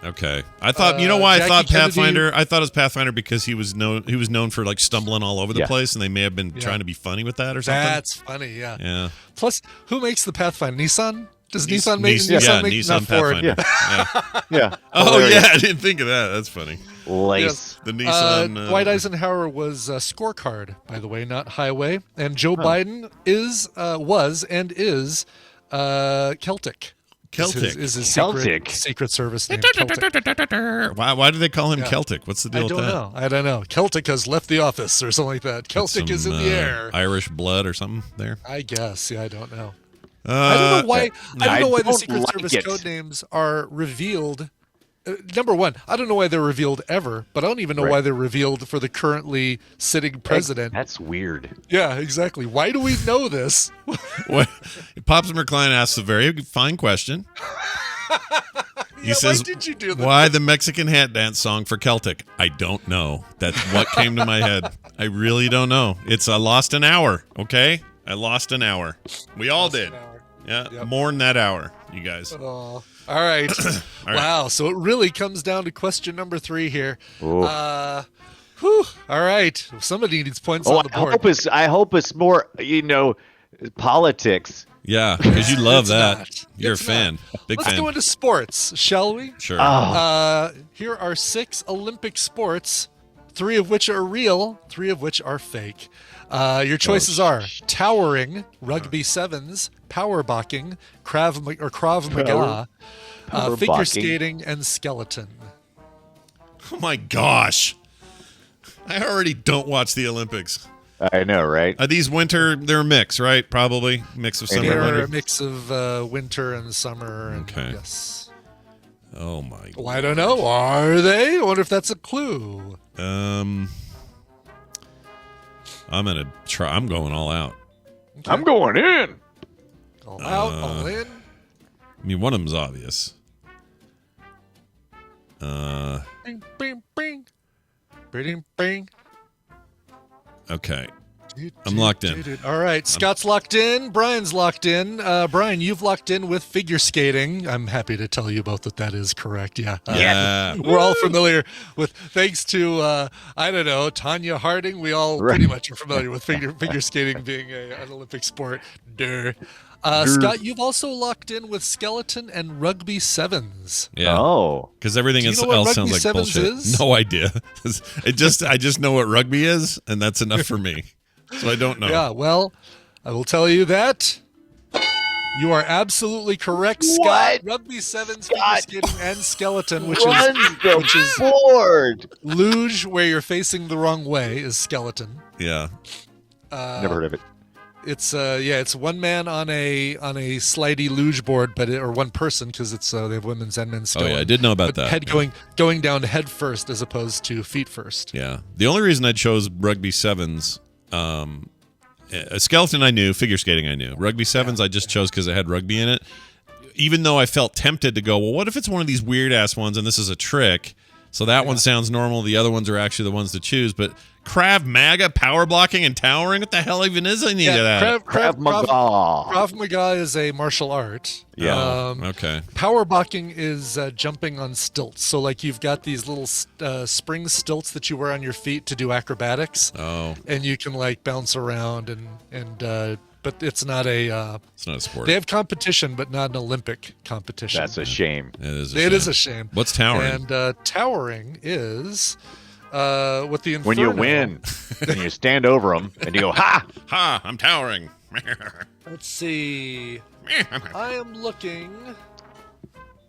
Okay. I thought, you know why I thought Jackie Pathfinder? Kennedy. I thought it was Pathfinder because he was known for like stumbling all over the place, and they may have been trying to be funny with that or something. That's funny, yeah. Yeah. Plus, who makes the Pathfinder? Nissan? Does Nissan Nissan make Pathfinder. Ford? Yeah. Oh, yeah. I didn't think of that. That's funny. Lace. The Nissan. Dwight Eisenhower was scorecard, by the way, not highway. And Joe Biden was Celtic. Celtic. Is his Celtic? secret service name Celtic. Why do they call him Celtic? What's the deal with that? I don't know. Celtic has left the office or something like that. Celtic is in the air. Irish blood or something there? I guess. Yeah, I don't know. I don't know why. I don't know why the Secret Service code names are revealed. Number one, I don't know why they're revealed ever, but I don't even know why they're revealed for the currently sitting president. That's weird. Yeah, exactly. Why do we know this? Pops McCline asks a very fine question. He says, why did you do that? Why the Mexican hat dance song for Celtic? I don't know. That's what came to my head. I really don't know. I lost an hour, okay? I lost an hour. We all did. Yeah, more than that hour, you guys. All right. Wow. So it really comes down to question number 3 here. All right. Somebody needs points on the board. I hope it's more, politics. Yeah, because you love It's that. not. You're It's a fan. not. Big Let's fan. go into sports, shall we? Sure. Here are 6 Olympic sports, 3 of which are real, 3 of which are fake. Your choices are towering, rugby sevens, powerbalking, Krav Maga, figure skating, and skeleton. Oh my gosh. I already don't watch the Olympics. I know, right? Are these winter? They're a mix, right? Probably mix of summer and They're winter. a mix of winter and summer. And Okay. Yes. Oh my. Well, I don't know. Are they? I wonder if that's a clue. I'm gonna try. I'm going all out. Okay. I'm going in. All out, all in. I mean, one of them's obvious. Bing, bing, bing. Bing, bing. Okay. I'm locked in. All right, Scott's locked in. Brian's locked in. Brian, you've locked in with figure skating. I'm happy to tell you both that is correct. Yeah. Yeah. We're all familiar with, thanks to, Tanya Harding, we all pretty much are familiar with figure skating being an Olympic sport. Duh. Scott, you've also locked in with skeleton and rugby sevens. Yeah. Oh. Because everything Do you know what else sounds rugby like sevens bullshit. is? No idea. I just know what rugby is, and that's enough for me. So I don't know. Yeah, well, I will tell you that you are absolutely correct, Scott. What? Rugby sevens, figure skating, and skeleton, which Run is the board. luge, where you're facing the wrong way, is skeleton. Yeah. Never heard of it. It's one man on a slidey luge board, or one person because it's they have women's and men's. Oh yeah, I did know about but that. Head yeah. going down head first as opposed to feet first. Yeah. The only reason I chose rugby sevens, a skeleton I knew, figure skating I knew. Rugby sevens I just chose because it had rugby in it. Even though I felt tempted to go, well, what if it's one of these weird ass ones and this is a trick? So that one sounds normal. The other ones are actually the ones to choose. But Krav Maga, power blocking, and towering? What the hell even is any of that? Krav Maga. Krav Maga is a martial art. Yeah. Okay. Power balking is jumping on stilts. So, like, you've got these little spring stilts that you wear on your feet to do acrobatics. Oh. And you can, like, bounce around but it's not a. It's not a sport. They have competition, but not an Olympic competition. That's a shame. It is It is a shame. What's towering? And towering is with the Inferno. When you win and you stand over them and you go, ha! Ha! I'm towering. Let's see. I am looking.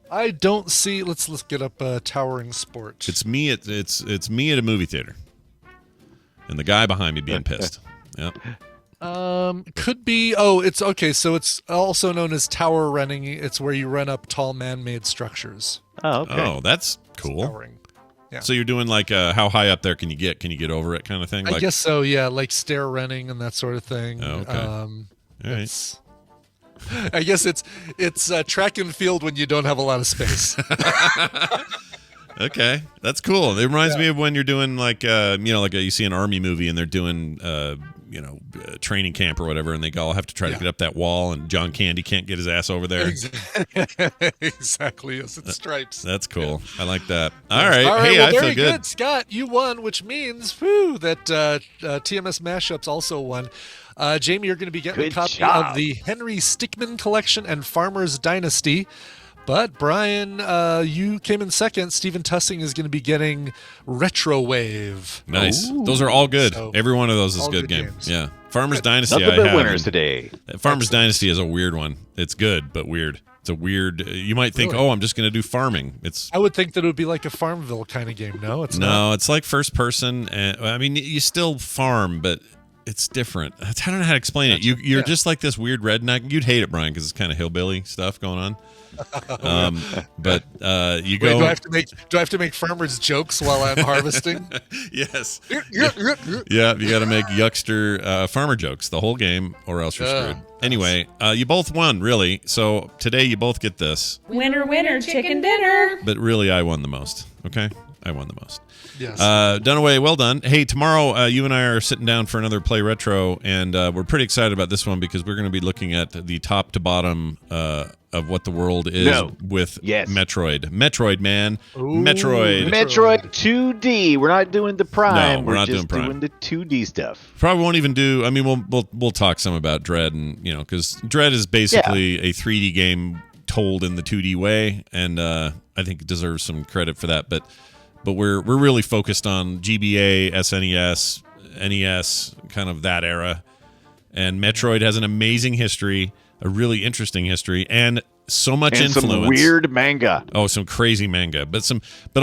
I don't see. Let's get up towering sport. It's me at me at a movie theater, and the guy behind me being pissed. Yep. Could be. Oh, it's okay. So it's also known as tower running. It's where you run up tall man-made structures. Oh, okay. Oh, that's cool. Towering. Yeah. So you're doing like how high up there can you get? Can you get over it kind of thing? I Like, guess so. Yeah, like stair running and that sort of thing. Oh, okay. All right. It's, I guess it's track and field when you don't have a lot of space. Okay, that's cool. It reminds me of when you're doing like you see an army movie and they're doing training camp or whatever, and they all have to try to get up that wall, and John Candy can't get his ass over there. Exactly. Yes, it's stripes. That's cool. I like that. All right. All right. Hey, Well, I very feel good. Scott, you won, which means that TMS Mashups also won. Jamie, you're going to be getting a Good copy job. of the Henry Stickmin Collection and Farmer's Dynasty But Brian, you came in second. Stephen Tussing is going to be getting Retrowave. Nice. Those are all good. So, Every one of those is all a good good game. games. Yeah. Farmer's Dynasty. Nothing I but have. winners today. Farmer's Dynasty is a weird one. It's good, but weird. It's a weird. You might think, Really? oh, I'm just going to do farming. It's. I would think that it would be like a Farmville kind of game. No, it's not. No, it's like first person. And I mean, you still farm, but it's different. I don't know how to explain it. You're just like this weird redneck. You'd hate it, Brian, because it's kind of hillbilly stuff going on. But you go. Wait, do I have to make farmers jokes while I'm harvesting? Yes. Yeah, you got to make yuckster farmer jokes the whole game, or else you're screwed. Anyway, you both won, really. So today you both get this. Winner, winner, chicken dinner. But really, I won the most. Okay, I won the most. Yes. Dunaway, well done. Hey, tomorrow you and I are sitting down for another Play Retro, and we're pretty excited about this one because we're going to be looking at the top to bottom of what the world is with Metroid. Metroid, man. Metroid. Metroid 2D. We're not doing the Prime. No, we're not just doing Prime. the 2D stuff. Probably won't even do. I mean, we'll talk some about Dread, and because Dread is basically a 3D game told in the 2D way, and I think it deserves some credit for that. But we're really focused on GBA, SNES, NES, kind of that era. And Metroid has an amazing history, a really interesting history, and so much influence. Some weird manga. Oh, some crazy manga, but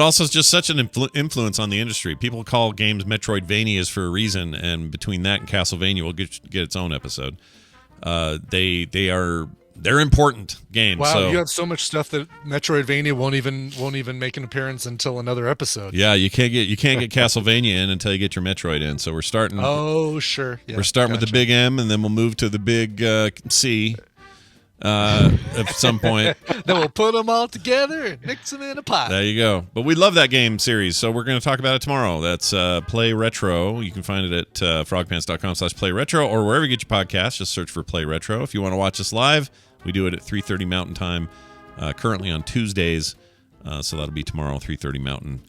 also just such an influence on the industry. People call games Metroidvanias for a reason, and between that and Castlevania, we'll get its own episode. They're important games. Wow, so. You have so much stuff that Metroidvania won't even make an appearance until another episode. Yeah, you can't get Castlevania in until you get your Metroid in. So we're starting. Oh, sure. Yeah, we're starting with the big M, and then we'll move to the big C. At some point. Then we'll put them all together and mix them in a pot. There you go. But we love that game series, so we're going to talk about it tomorrow. That's Play Retro. You can find it at frogpants.com/Play Retro, or wherever you get your podcasts. Just search for Play Retro. If you want to watch us live, we do it at 3:30 Mountain Time, currently on Tuesdays. So that'll be tomorrow, 3:30 Mountain,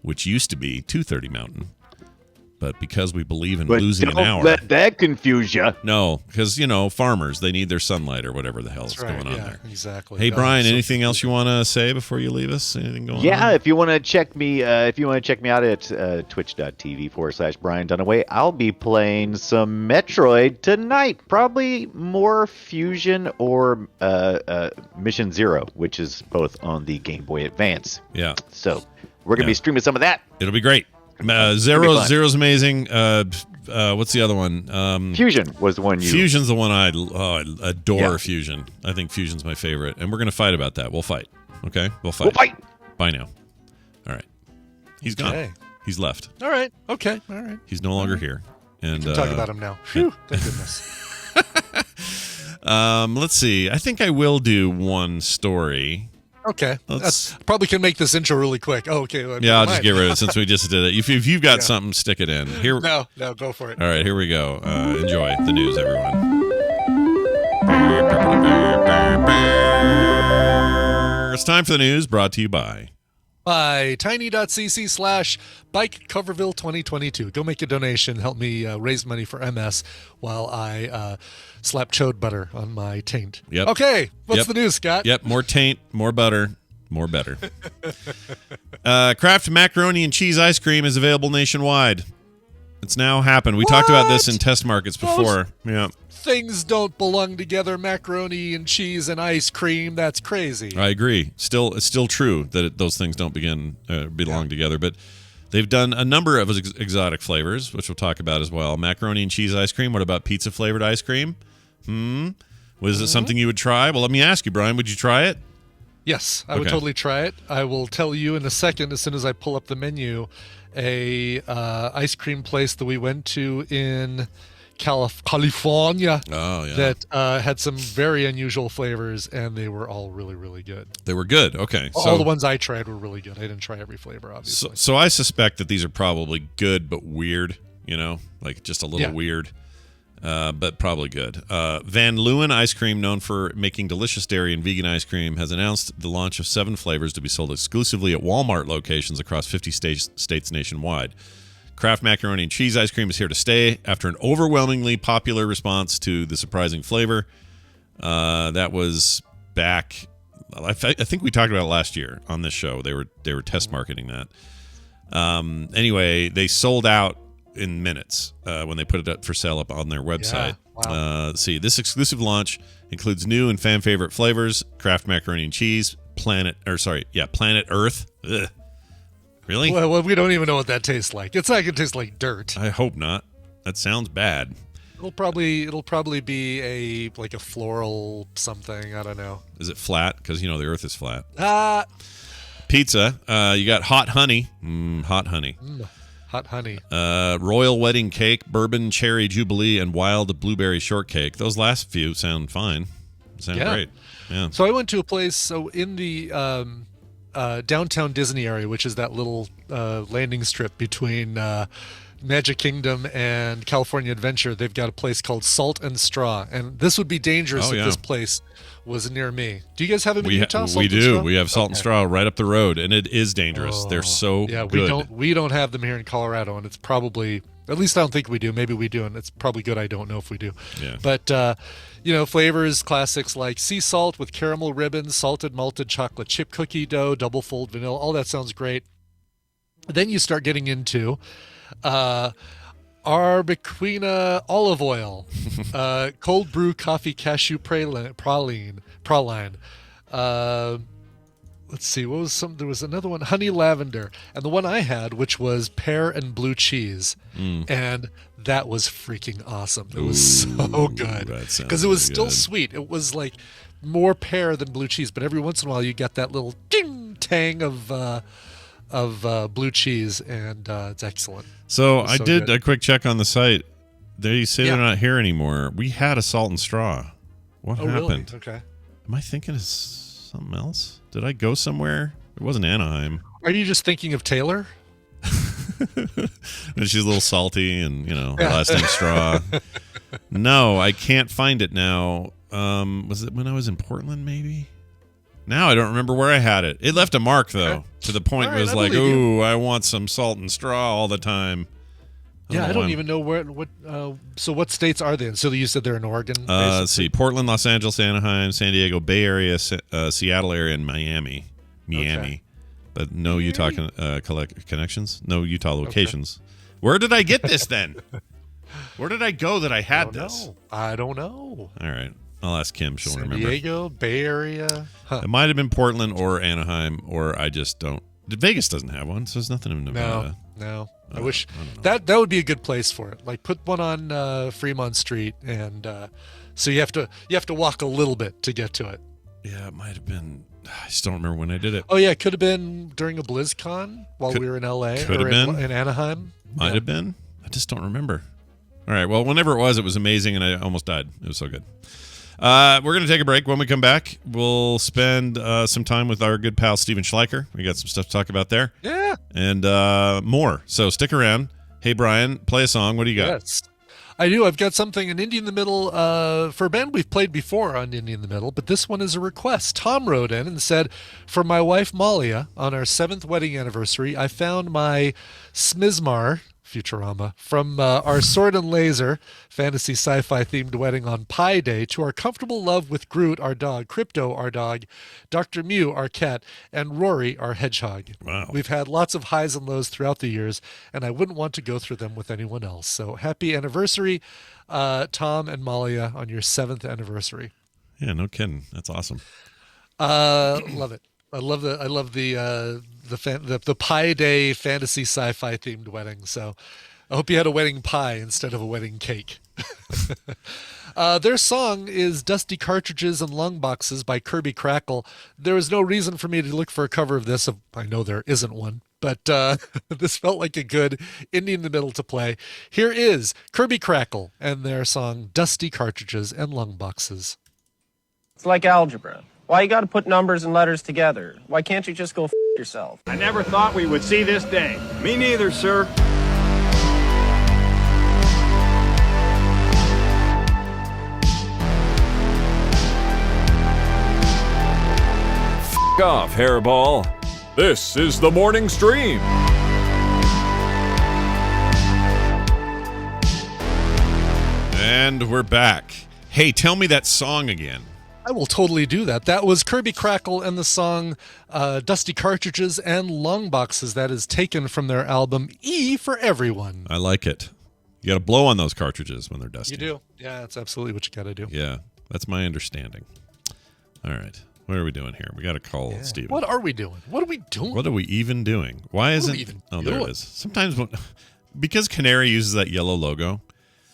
which used to be 2:30 Mountain. But because we believe in losing an hour. Don't let that confuse you. No, because, farmers, they need their sunlight or whatever the hell is going on there. Exactly. Hey, Brian, anything else you want to say before you leave us? Anything going on? Yeah, if you want to check me out at twitch.tv/Brian Dunaway, I'll be playing some Metroid tonight. Probably more Fusion or Mission Zero, which is both on the Game Boy Advance. Yeah. So we're going to be streaming some of that. It'll be great. Zero's amazing. What's the other one? Fusion was the one you... Fusion's the one I adore. Fusion. I think Fusion's my favorite. And we're going to fight about that. We'll fight. Okay? We'll fight. Bye now. All right. He's gone. He's left. All right. Okay. All right. He's no longer here. And we can talk about him now. Phew. Thank goodness. Let's see. I think I will do one story. Okay. Probably can make this intro really quick. Oh, okay. I'll just get rid of it since we just did it. If you've got something, stick it in. Here. No, go for it. All right, here we go. Enjoy the news, everyone. It's time for the news, brought to you by tiny.cc/Bike Coverville 2022. Go make a donation. Help me raise money for MS while I slap chode butter on my taint. Yep. Okay. What's the news, Scott? Yep. More taint, more butter, more better. Kraft macaroni and cheese ice cream is available nationwide. It's now happened. We talked about this in test markets before. Yeah. Things don't belong together. Macaroni and cheese and ice cream. That's crazy. I agree. It's still true that those things don't belong together. But they've done a number of exotic flavors, which we'll talk about as well. Macaroni and cheese ice cream. What about pizza flavored ice cream? Was it something you would try? Well, let me ask you, Brian. Would you try it? Yes, I would totally try it. I will tell you in a second, as soon as I pull up the menu, a ice cream place that we went to in California that had some very unusual flavors, and they were all really, really good. They were good. Okay. All the ones I tried were really good. I didn't try every flavor, obviously. So I suspect that these are probably good but weird, like just a little weird, but probably good. Van Leeuwen Ice Cream, known for making delicious dairy and vegan ice cream, has announced the launch of 7 flavors to be sold exclusively at Walmart locations across 50 states nationwide. Kraft macaroni and cheese ice cream is here to stay after an overwhelmingly popular response to the surprising flavor. That was back I think we talked about it last year on this show. They were test marketing that. Anyway, they sold out in minutes when they put it up for sale up on their website. Yeah, wow. Let's see, this exclusive launch includes new and fan favorite flavors: Kraft macaroni and cheese, Planet Earth. Ugh. Really? Well, we don't even know what that tastes like. It's not gonna taste like dirt. I hope not. That sounds bad. It'll probably be a floral something. I don't know. Is it flat? Because the Earth is flat. Pizza. You got hot honey. Hot honey. Hot honey. Royal wedding cake, bourbon cherry jubilee, and wild blueberry shortcake. Those last few sound fine. Sound great. Yeah. So I went to a place in the downtown Disney area, which is that little landing strip between Magic Kingdom and California Adventure. They've got a place called Salt and Straw, and this would be dangerous if this place was near me. Do you guys have them in Utah? We do. We have Salt and Straw right up the road, and it is dangerous. They're so good. We don't have them here in Colorado, and it's probably, at least I don't think we do. Maybe we do, and it's probably good I don't know if we do. Yeah. But flavors classics like sea salt with caramel ribbons, salted malted chocolate chip cookie dough, double fold vanilla. All that sounds great. Then you start getting into Arbequina olive oil, cold brew coffee cashew praline. Let's see, there was another one, honey lavender, and the one I had, which was pear and blue cheese, and that was freaking awesome. It was so good because it was still sweet. It was like more pear than blue cheese, but every once in a while you get that little ding tang of blue cheese, and it's excellent. So I did a quick check on the site. They say they're not here anymore. We had a Salt and Straw. What happened? Really? Okay. Am I thinking of something else? Did I go somewhere? It wasn't Anaheim. Are you just thinking of Taylor? And she's a little salty, and last name Straw. No, I can't find it now. Was it when I was in Portland? Maybe. Now I don't remember where I had it. It left a mark, though, to the point where it was like, ooh, I want some Salt and Straw all the time. I don't even know what. So what states are they in? So you said they're in Oregon? Let's see. Portland, Los Angeles, Anaheim, San Diego, Bay Area, Seattle area, and Miami. Okay. But no Utah connections? No Utah locations. Okay. Where did I get this then? Where did I go that I had this? I don't know. All right. I'll ask Kim. She'll remember. San Diego, Bay Area. Huh. It might have been Portland or Anaheim, or I just don't. Vegas doesn't have one, so there's nothing in Nevada. No. I wish that would be a good place for it. Like put one on Fremont Street, and so you have to walk a little bit to get to it. Yeah, it might have been. I just don't remember when I did it. Oh yeah, it could have been during a BlizzCon while we were in LA. Could have been in Anaheim. Might have been. I just don't remember. All right. Well, whenever it was amazing, and I almost died. It was so good. We're going to take a break. When we come back, we'll spend some time with our good pal Steven Schleicher. We got some stuff to talk about there. Yeah. And more. So stick around. Hey, Brian, play a song. What do you got? Yes. I do. I've got something, an Indie in the Middle, for a band we've played before on Indie in the Middle, but this one is a request. Tom wrote in and said, for my wife Malia, on our 7th wedding anniversary, I found my Smizmar, Futurama, from our Sword and Laser fantasy sci-fi themed wedding on Pi Day to our comfortable love with Groot, our dog, Crypto, our dog, Dr. Mew, our cat, and Rory, our hedgehog. Wow. We've had lots of highs and lows throughout the years, and I wouldn't want to go through them with anyone else. So happy anniversary, Tom and Malia, on your 7th anniversary. Yeah, no kidding. That's awesome. Love it. I love the Pi Day fantasy sci-fi themed wedding. So I hope you had a wedding pie instead of a wedding cake. Their song is Dusty Cartridges and Lung Boxes by Kirby Crackle. There was no reason for me to look for a cover of this. I know there isn't one, but this felt like a good Indie in the Middle to play. Here is Kirby Crackle and their song Dusty Cartridges and Lung Boxes. It's like algebra. Why you gotta put numbers and letters together? Why can't you just go yourself? I never thought we would see this day. Me neither, sir. F off, hairball. This is the morning stream. And we're back. Hey, tell me that song again. I will totally do that. That was Kirby Crackle and the song Dusty Cartridges and Lung Boxes. That is taken from their album E for Everyone. I like it. You got to blow on those cartridges when they're dusty. You do. Yeah, that's absolutely what you got to do. Yeah, that's my understanding. All right. What are we doing here? We got to call Steven. What are we doing? What are we doing? What are we even doing? Why isn't... there it is. Sometimes because Canary uses that yellow logo.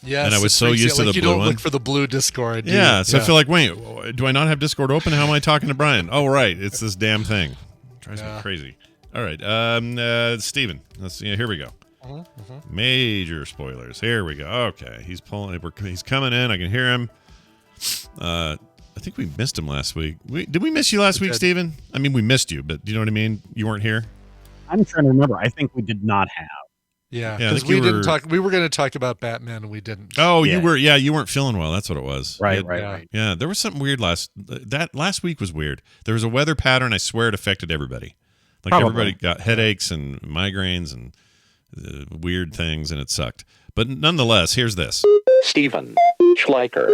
Yes, and I was so used to the blue one. You don't look for the blue Discord. Yeah, so I feel like, wait, do I not have Discord open? How am I talking to Brian? Oh, right. It's this damn thing. It drives me crazy. All right. Steven. Let's see. Here we go. Major spoilers. Here we go. Okay. He's coming in. I can hear him. I think we missed him last week. Did we miss you last week, Steven? I mean, we missed you, but do you know what I mean? You weren't here? I'm trying to remember. I think we did not have. Yeah, because we didn't talk. We were going to talk about Batman, and we didn't. Oh, you were. Yeah, you weren't feeling well. That's what it was. Right. Yeah, there was something weird last week was weird. There was a weather pattern. I swear it affected everybody. Like everybody got headaches and migraines and weird things, and it sucked. But nonetheless, here's this. Steven Schleicher.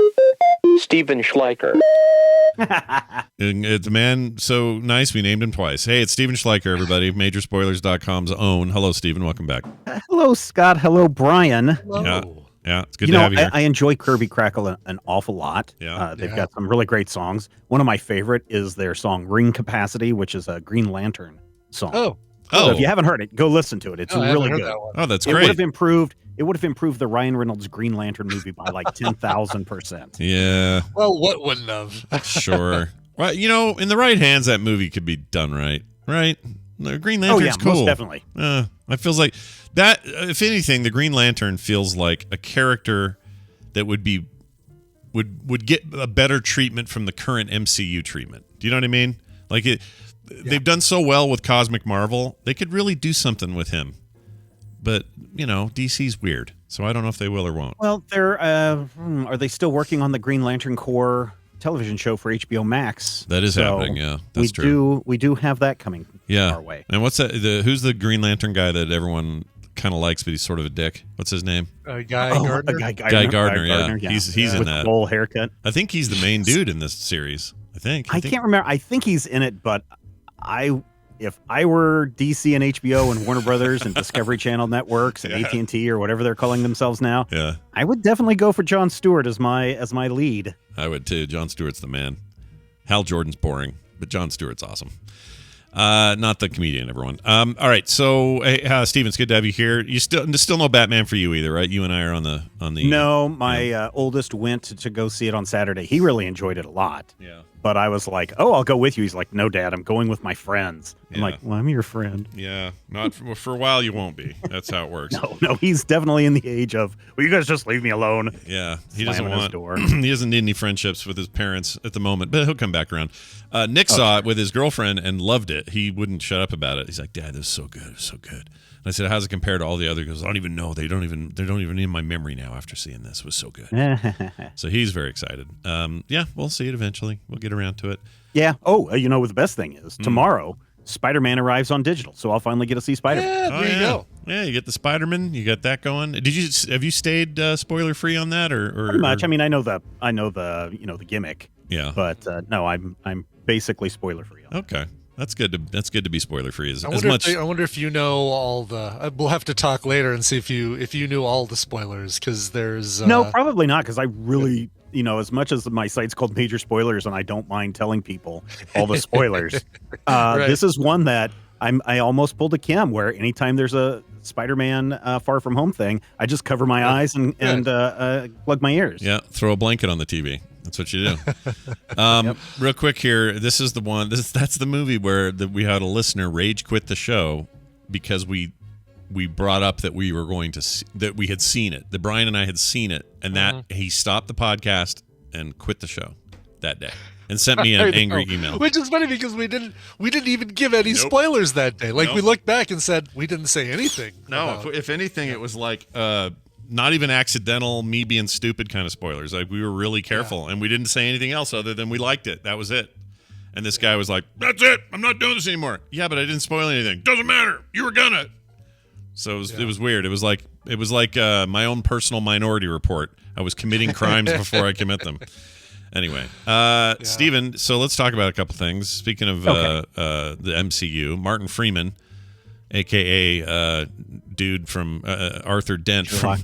It's a man so nice we named him twice. Hey, it's Steven Schleicher, everybody. Majorspoilers.com's own. Hello, Steven. Welcome back. Hello, Scott. Hello, Brian. Hello. Yeah, it's good to have you here. I enjoy Kirby Crackle an awful lot. Yeah. They've got some really great songs. One of my favorite is their song Ring Capacity, which is a Green Lantern song. Oh. So if you haven't heard it, go listen to it. It's really good. Oh, that's great. It would have improved the Ryan Reynolds Green Lantern movie by like 10,000%. Yeah. Well, what wouldn't have? Sure. Well, in the right hands, that movie could be done right. Right? The Green Lantern's cool. Most definitely. It feels like that. If anything, the Green Lantern feels like a character that would get a better treatment from the current MCU treatment. Do you know what I mean? Like they've done so well with Cosmic Marvel, they could really do something with him. But, DC's weird, so I don't know if they will or won't. Well, are they still working on the Green Lantern Corps television show for HBO Max? That is happening, yeah. That's true. We do have that coming our way. And what's that? Who's the Green Lantern guy that everyone kind of likes, but he's sort of a dick? What's his name? Guy Gardner. Guy Gardner, yeah. He's in with that. The bowl haircut. I think he's the main dude in this series. I can't remember. I think he's in it, but if I were DC and HBO and Warner Brothers and Discovery Channel Networks and AT&T or whatever they're calling themselves now, I would definitely go for Jon Stewart as my lead. I would too. Jon Stewart's the man. Hal Jordan's boring, but Jon Stewart's awesome. Not the comedian, everyone. All right, so hey, Steven, it's good to have you here. You still no Batman for you either, right? You and I are on the. No, my oldest went to go see it on Saturday. He really enjoyed it a lot. Yeah. But I was like, "Oh, I'll go with you." He's like, "No, Dad, I'm going with my friends." I'm like, "Well, I'm your friend." Yeah, not for a while. You won't be. That's how it works. No, he's definitely in the age of, "Well, you guys just leave me alone." Yeah, he doesn't want. He doesn't need any friendships with his parents at the moment, but he'll come back around. Nick saw it with his girlfriend and loved it. He wouldn't shut up about it. He's like, "Dad, this is so good. It's so good." And I said, "How's it compare to all the other?" He goes, "I don't even know. They don't even in my memory now. After seeing this, it was so good." So he's very excited. Yeah, we'll see it eventually. We'll get around to it. Yeah. Oh, what the best thing is? Tomorrow, Spider-Man arrives on digital, so I'll finally get to see Spider-Man. Yeah, there you go. Yeah, you get the Spider-Man. You got that going. Have you stayed spoiler free on that or pretty much? I mean, I know the the gimmick. Yeah. But no, I'm basically spoiler free. Okay. That's good to be spoiler free. I wonder if you know all the. We'll have to talk later and see if you knew all the spoilers, because there's no, probably not, because I really as much as my site's called Major Spoilers and I don't mind telling people all the spoilers. Right. This is one that I almost pulled a Kim, where anytime there's a Spider-Man Far From Home thing, I just cover my eyes and plug my ears. Yeah, throw a blanket on the TV. That's what you do. Real quick here, this is the one. That's the movie where we had a listener rage quit the show because we brought up that we were going to that we had seen it. That Brian and I had seen it, and that he stopped the podcast and quit the show that day and sent me an angry email. Which is funny because we didn't even give any spoilers that day. Like we looked back and said we didn't say anything. No, if anything, it was like. Not even accidental, me being stupid kind of spoilers. Like, we were really careful, and we didn't say anything else other than we liked it. That was it. And this guy was like, "That's it. I'm not doing this anymore." Yeah, but I didn't spoil anything. Doesn't matter. You were gonna. So it was weird. It was like my own personal Minority Report. I was committing crimes before I commit them. Anyway, Steven, so let's talk about a couple things. Speaking of the MCU, Martin Freeman, a.k.a. Dude from Arthur Dent. From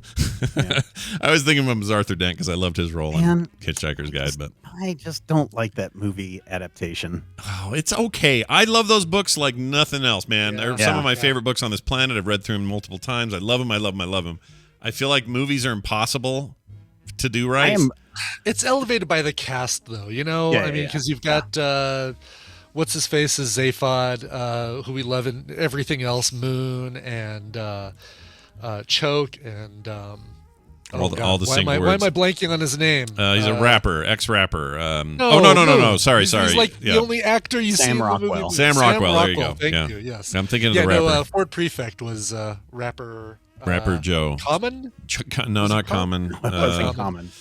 I was thinking of him as Arthur Dent because I loved his role in Hitchhiker's Guide. But I just don't like that movie adaptation. Oh, it's okay. I love those books like nothing else, man. They're some of my favorite books on this planet. I've read through them multiple times. I love them. I love them. I love them. I feel like movies are impossible to do right. It's elevated by the cast, though. You know, I mean, because you've got what's his face is Zaphod, who we love in everything else, Moon and Choke and all the why single why words. am I blanking on his name? He's a rapper, ex-rapper. No. Sorry. He's like the only actor you see in the movie. Sam Rockwell. There you go. Thank you. Yes. I'm thinking of the rapper. No, Ford Prefect was rapper. Rapper Joe. Common? No, not Common. Common.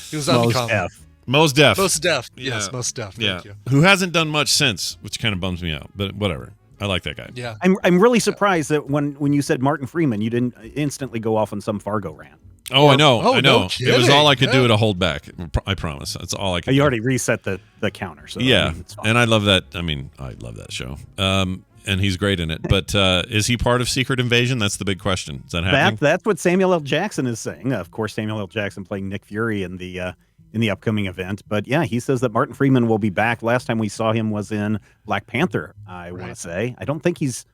He was on Common. Mos Def. Mos Def. Yes, Mos Def. Thank you. Who hasn't done much since, which kind of bums me out, but whatever. I like that guy. Yeah. I'm really surprised that when you said Martin Freeman, you didn't instantly go off on some Fargo rant. Oh, I know. No it was all I could do to hold back. I promise. That's all I could. You already reset the counter. So yeah, I mean, it's fine. and I love that. I mean, I love that show. And he's great in it. But is he part of Secret Invasion? That's the big question. Is that happening? That's what Samuel L. Jackson is saying. Of course, Samuel L. Jackson playing Nick Fury in the upcoming event. But yeah, he says that Martin Freeman will be back. Last time we saw him was in Black Panther. I want to say. I don't think he was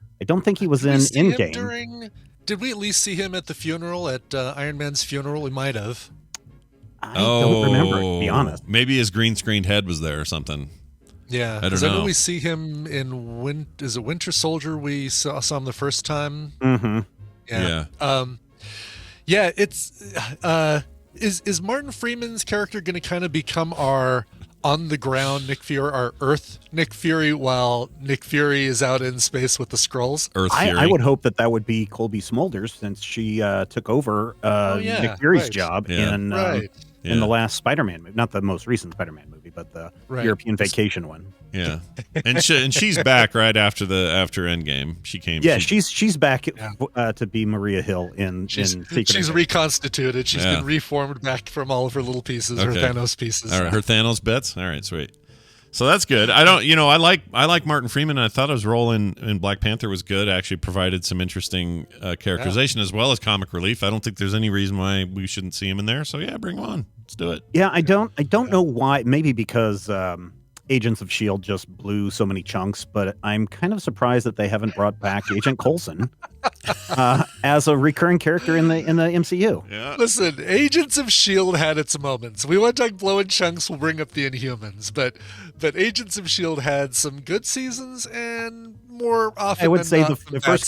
in Endgame. Did we at least see him at the funeral, at Iron Man's funeral? We might have. I don't remember, to be honest. Maybe his green screened head was there or something. Yeah, I don't know. I know we see him in Winter Soldier. We saw him the first time. Mm-hmm. Yeah. It's is Martin Freeman's character going to kind of become our on the ground Nick Fury, our Earth Nick Fury, while Nick Fury is out in space with the Skrulls? Earth Fury. I would hope that would be Colby Smulders, since she took over Nick Fury's job in the last Spider-Man movie, not the most recent Spider-Man movie, but the European Vacation one. Yeah, and she's back right after Endgame. She came. Yeah, she's back to be Maria Hill in Secret. She's reconstituted. She's been reformed back from all of her little pieces, her Thanos pieces. All right, her Thanos bits. All right, sweet. So that's good. I like Martin Freeman. And I thought his role in Black Panther was good. Actually, provided some interesting characterization as well as comic relief. I don't think there's any reason why we shouldn't see him in there. So yeah, bring him on. Let's do it. Yeah, I don't know why. Maybe because Agents of S.H.I.E.L.D. just blew so many chunks, but I'm kind of surprised that they haven't brought back Agent Coulson as a recurring character in the MCU. Yeah. Listen, Agents of S.H.I.E.L.D. had its moments. We want to talk blowing chunks, we'll bring up the Inhumans, but Agents of S.H.I.E.L.D. had some good seasons and more often I would say the first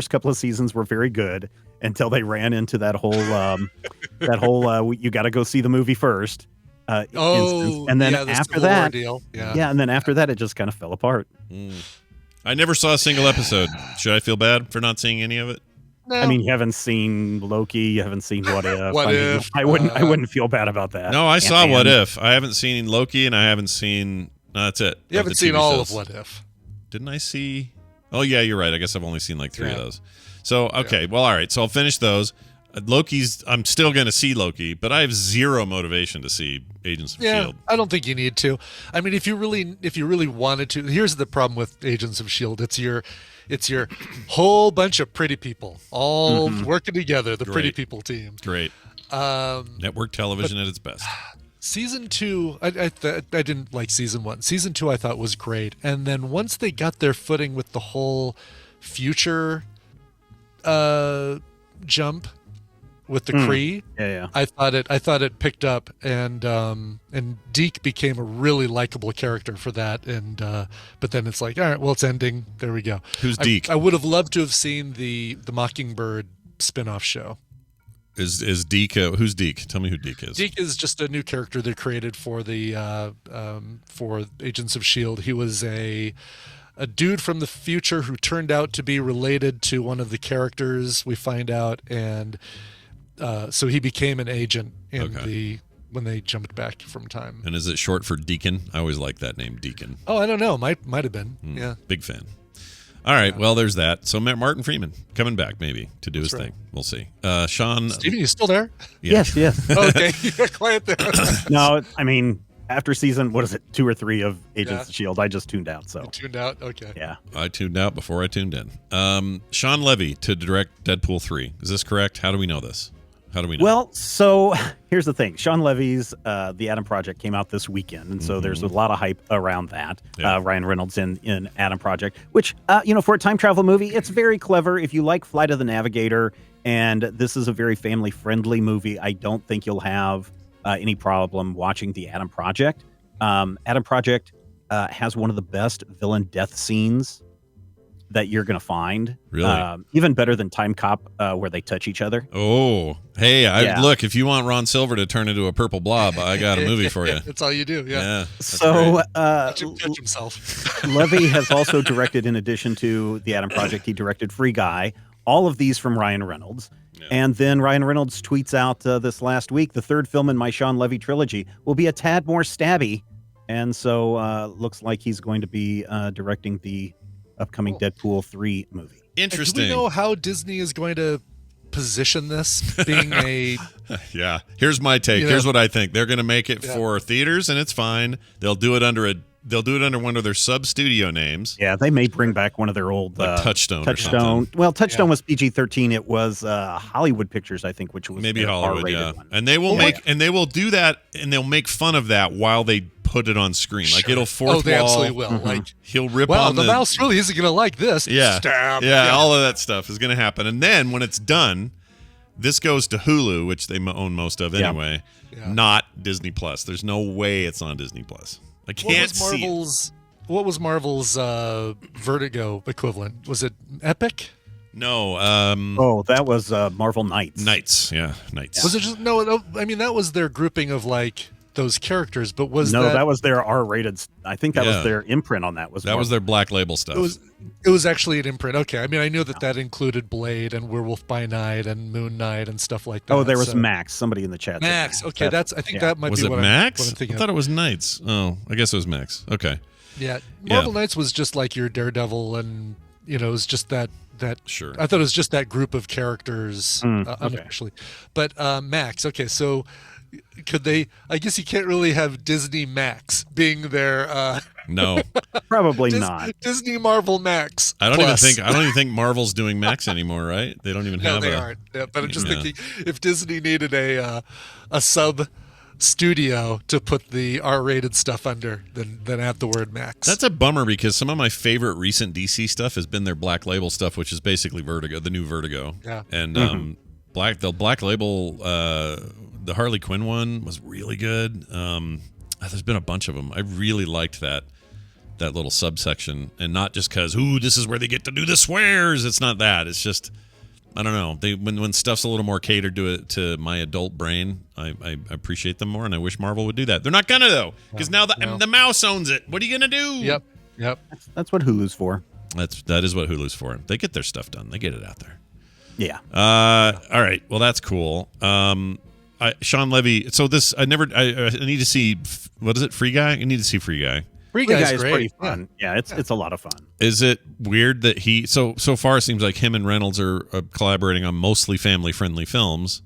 couple of seasons were very good until they ran into that whole you got to go see the movie first. Instance. And then after that, and then after that, it just kind of fell apart. I never saw a single episode. Should I feel bad for not seeing any of it? No. I mean, you haven't seen Loki, you haven't seen What If. What If? I wouldn't feel bad about that. No, I saw What If. I haven't seen Loki, and I haven't seen. No, that's it. You haven't seen all of What If. Didn't I see? Oh yeah, you're right. I guess I've only seen like 3 of those. So okay, well, all right. So I'll finish those. Loki's. I'm still going to see Loki, but I have zero motivation to see Agents of S.H.I.E.L.D. I don't think you need to. I mean, if you really wanted to, here's the problem with Agents of S.H.I.E.L.D. It's your whole bunch of pretty people all working together, the pretty people team. Great. Network television at its best. Season 2, I didn't like season 1. Season 2 I thought was great, and then once they got their footing with the whole future jump with the Kree, I thought it picked up, and Deke became a really likable character for that, and but then it's like, all right, well, it's ending. There we go. Who's Deke? I would have loved to have seen the Mockingbird spin-off show. Is Deke? Who's Deke? Tell me who Deke is. Deke is just a new character they created for the for Agents of S.H.I.E.L.D. He was a dude from the future who turned out to be related to one of the characters, we find out, and so he became an agent in when they jumped back from time. And is it short for Deacon? I always like that name, Deacon. Oh, I don't know. Might have been. Yeah. Big fan. All right, well, there's that. So Martin Freeman coming back maybe to do his thing. We'll see. Sean, Steven, you still there? Yeah. Yes. Okay, you're quiet there. No, I mean, after season, what is it, 2 or 3 of Agents of S.H.I.E.L.D., I just tuned out. So You tuned out? Okay. yeah. I tuned out before I tuned in. Sean Levy to direct Deadpool 3. Is this correct? How do we know this? How do we know? Well, so here's the thing. Sean Levy's The Adam Project came out this weekend, and so there's a lot of hype around that. Yeah. Ryan Reynolds in Adam Project, which, for a time travel movie, it's very clever. If you like Flight of the Navigator, and this is a very family-friendly movie, I don't think you'll have any problem watching The Adam Project. Adam Project has one of the best villain death scenes that you're going to find. Really? Even better than Time Cop, where they touch each other. Oh, hey, Yeah. look, if you want Ron Silver to turn into a purple blob, I got a movie for you. That's all you do. Yeah. So Touch himself. Levy has also directed, in addition to The Adam Project, he directed Free Guy, all of these from Ryan Reynolds. Yeah. And then Ryan Reynolds tweets out this last week, the third film in my Sean Levy trilogy will be a tad more stabby. And so looks like he's going to be directing the upcoming Deadpool 3 movie. Interesting. Do we know how Disney is going to position this being a... Yeah. Here's my take. Yeah. Here's what I think. They're going to make it Yeah. for theaters, and it's fine. They'll do it under one of their sub-studio names. Yeah, they may bring back one of their old Like Touchstone or something. Well, Touchstone was PG-13. It was Hollywood Pictures, I think, which was Maybe their Hollywood, R-rated yeah. one. And they will do that, and they'll make fun of that while they put it on screen. Like, it'll fourth they wall. absolutely will. Like, he'll rip well, on the mouse really isn't going to like this. Yeah. Stab. Yeah, all of that stuff is going to happen. And then when it's done, this goes to Hulu, which they own most of anyway, not Disney Plus. There's no way it's on Disney Plus. I can't see it. What was Marvel's Vertigo equivalent? Was it Epic? No. That was Marvel Knights. Knights. Yeah, Knights. Was it just no? I mean, that was their grouping of like those characters, but that was their R-rated. I think that was their imprint on that. That was their Black Label stuff. It was actually an imprint. Okay, I mean, I knew that included Blade and Werewolf by Night and Moon Knight and stuff like that. Oh, there was Max. Somebody in the chat. Max. Okay, I think that might was be it what Max? I'm thinking. I thought it was Knights. Oh, I guess it was Max. Okay. Yeah, Marvel Knights was just like your Daredevil, and it was just that. Sure. I thought it was just that group of characters. Okay. Actually, but Max. Okay, so could they? I guess you can't really have Disney Max being their. No, probably not. Disney Marvel Max. I don't even think Marvel's doing Max anymore, right? They don't even have. No, they aren't. Yeah, but I'm just thinking if Disney needed a sub studio to put the R-rated stuff under, then add the word Max. That's a bummer because some of my favorite recent DC stuff has been their Black Label stuff, which is basically Vertigo, the new Vertigo. Yeah. And Black Label, the Harley Quinn one was really good. There's been a bunch of them. I really liked that little subsection, and not just because this is where they get to do the swears. It's not that. It's just I don't know. When stuff's a little more catered to my adult brain, I appreciate them more, and I wish Marvel would do that. They're not gonna though, because now the mouse owns it. What are you gonna do? Yep. That's what Hulu's for. That is what Hulu's for. They get their stuff done. They get it out there. Yeah. All right. Well, that's cool. Sean Levy. So this, I need to see. What is it? Free Guy. I need to see Free Guy. Free Guy is pretty fun. Yeah, it's a lot of fun. Is it weird that he so far it seems like him and Reynolds are collaborating on mostly family-friendly films,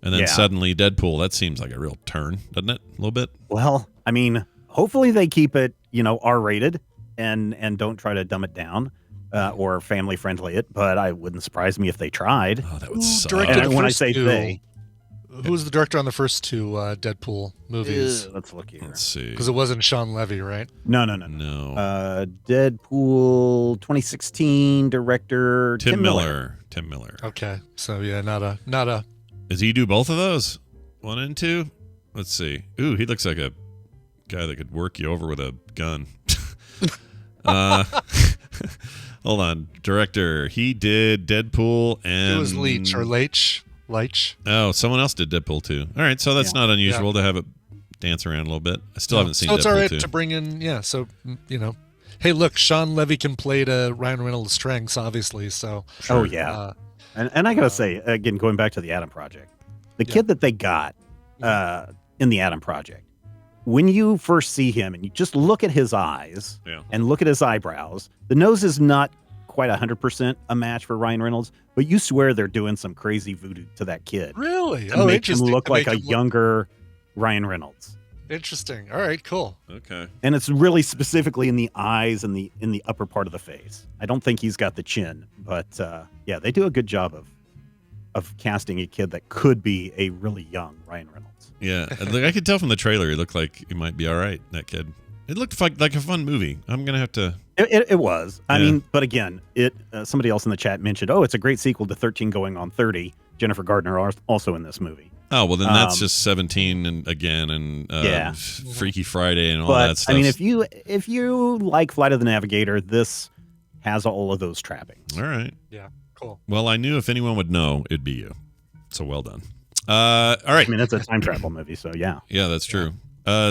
and then suddenly Deadpool, that seems like a real turn, doesn't it? A little bit? Well, I mean, hopefully they keep it, R-rated and don't try to dumb it down or family-friendly it, but I wouldn't surprise me if they tried. Oh, that would suck. And when I say they... Who was the director on the first two Deadpool movies? Let's look here. Let's see. Because it wasn't Sean Levy, right? No. Deadpool 2016 director Tim Miller. Tim Miller. Okay, so yeah, not a. Does he do both of those? 1 and 2? Let's see. Ooh, he looks like a guy that could work you over with a gun. Hold on, director. He did Deadpool and It was Leach or Leitch. Oh, someone else did Deadpool too. All right, so that's not unusual to have it dance around a little bit. I still haven't seen Deadpool 2. So it's all right to bring in, so, hey, look, Sean Levy can play to Ryan Reynolds' strengths, obviously, so. Sure. Oh, yeah. And I got to say, again, going back to the Adam Project, the kid that they got in the Adam Project, when you first see him and you just look at his eyes and look at his eyebrows, the nose is not quite 100% a match for Ryan Reynolds, but you swear they're doing some crazy voodoo to that kid. Really? To make him interesting. look To like make a him look- younger Ryan Reynolds. Interesting. All right, cool. Okay. And it's really specifically in the eyes and in the upper part of the face. I don't think he's got the chin, but yeah, they do a good job of casting a kid that could be a really young Ryan Reynolds. Yeah, I could tell from the trailer. He looked like he might be all right. That kid. It looked like a fun movie. I'm gonna have to. It was. I Yeah. mean, but again, somebody else in the chat mentioned, it's a great sequel to 13 Going on 30. Jennifer Gardner also in this movie. Oh well, then that's just 17 and again and Yeah. Freaky Friday and all But that stuff. I mean, if you like Flight of the Navigator, this has all of those trappings. All right. Yeah. Cool. Well, I knew if anyone would know, it'd be you. So well done. All right. I mean, it's a time travel movie, so yeah. Yeah, that's true.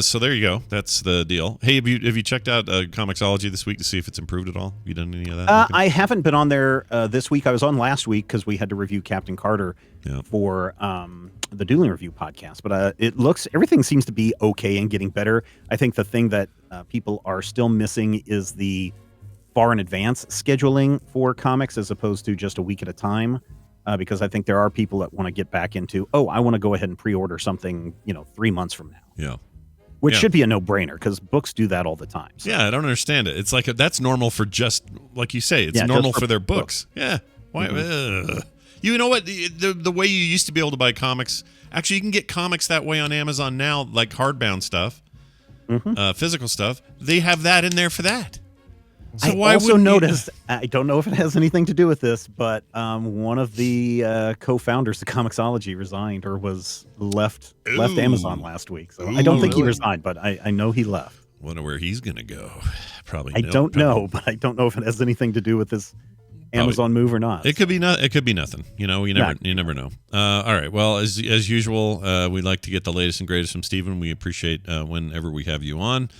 So there you go. That's the deal. Hey, have you checked out Comixology this week to see if it's improved at all? Have you done any of that? I haven't been on there this week. I was on last week because we had to review Captain Carter for the Dueling Review podcast. But everything seems to be okay and getting better. I think the thing that people are still missing is the far in advance scheduling for comics as opposed to just a week at a time. Because I think there are people that want to get back into, I want to go ahead and pre-order something, 3 months from now. Yeah. Which should be a no-brainer because books do that all the time. So. Yeah, I don't understand it. It's like that's normal for just like you say. It's normal for their books. Yeah. Why? You know what? The way you used to be able to buy comics. Actually, you can get comics that way on Amazon now, like hardbound stuff, physical stuff. They have that in there for that. So I also noticed, I don't know if it has anything to do with this, but one of the co-founders of Comixology resigned or was left Amazon last week. So I don't think he resigned, but I know he left. Wonder where he's going to go. Probably. I don't know, but I don't know if it has anything to do with this Amazon move or not. It could be It could be nothing. You never know. All right. Well, as usual, we like to get the latest and greatest from Steven. We appreciate whenever we have you on.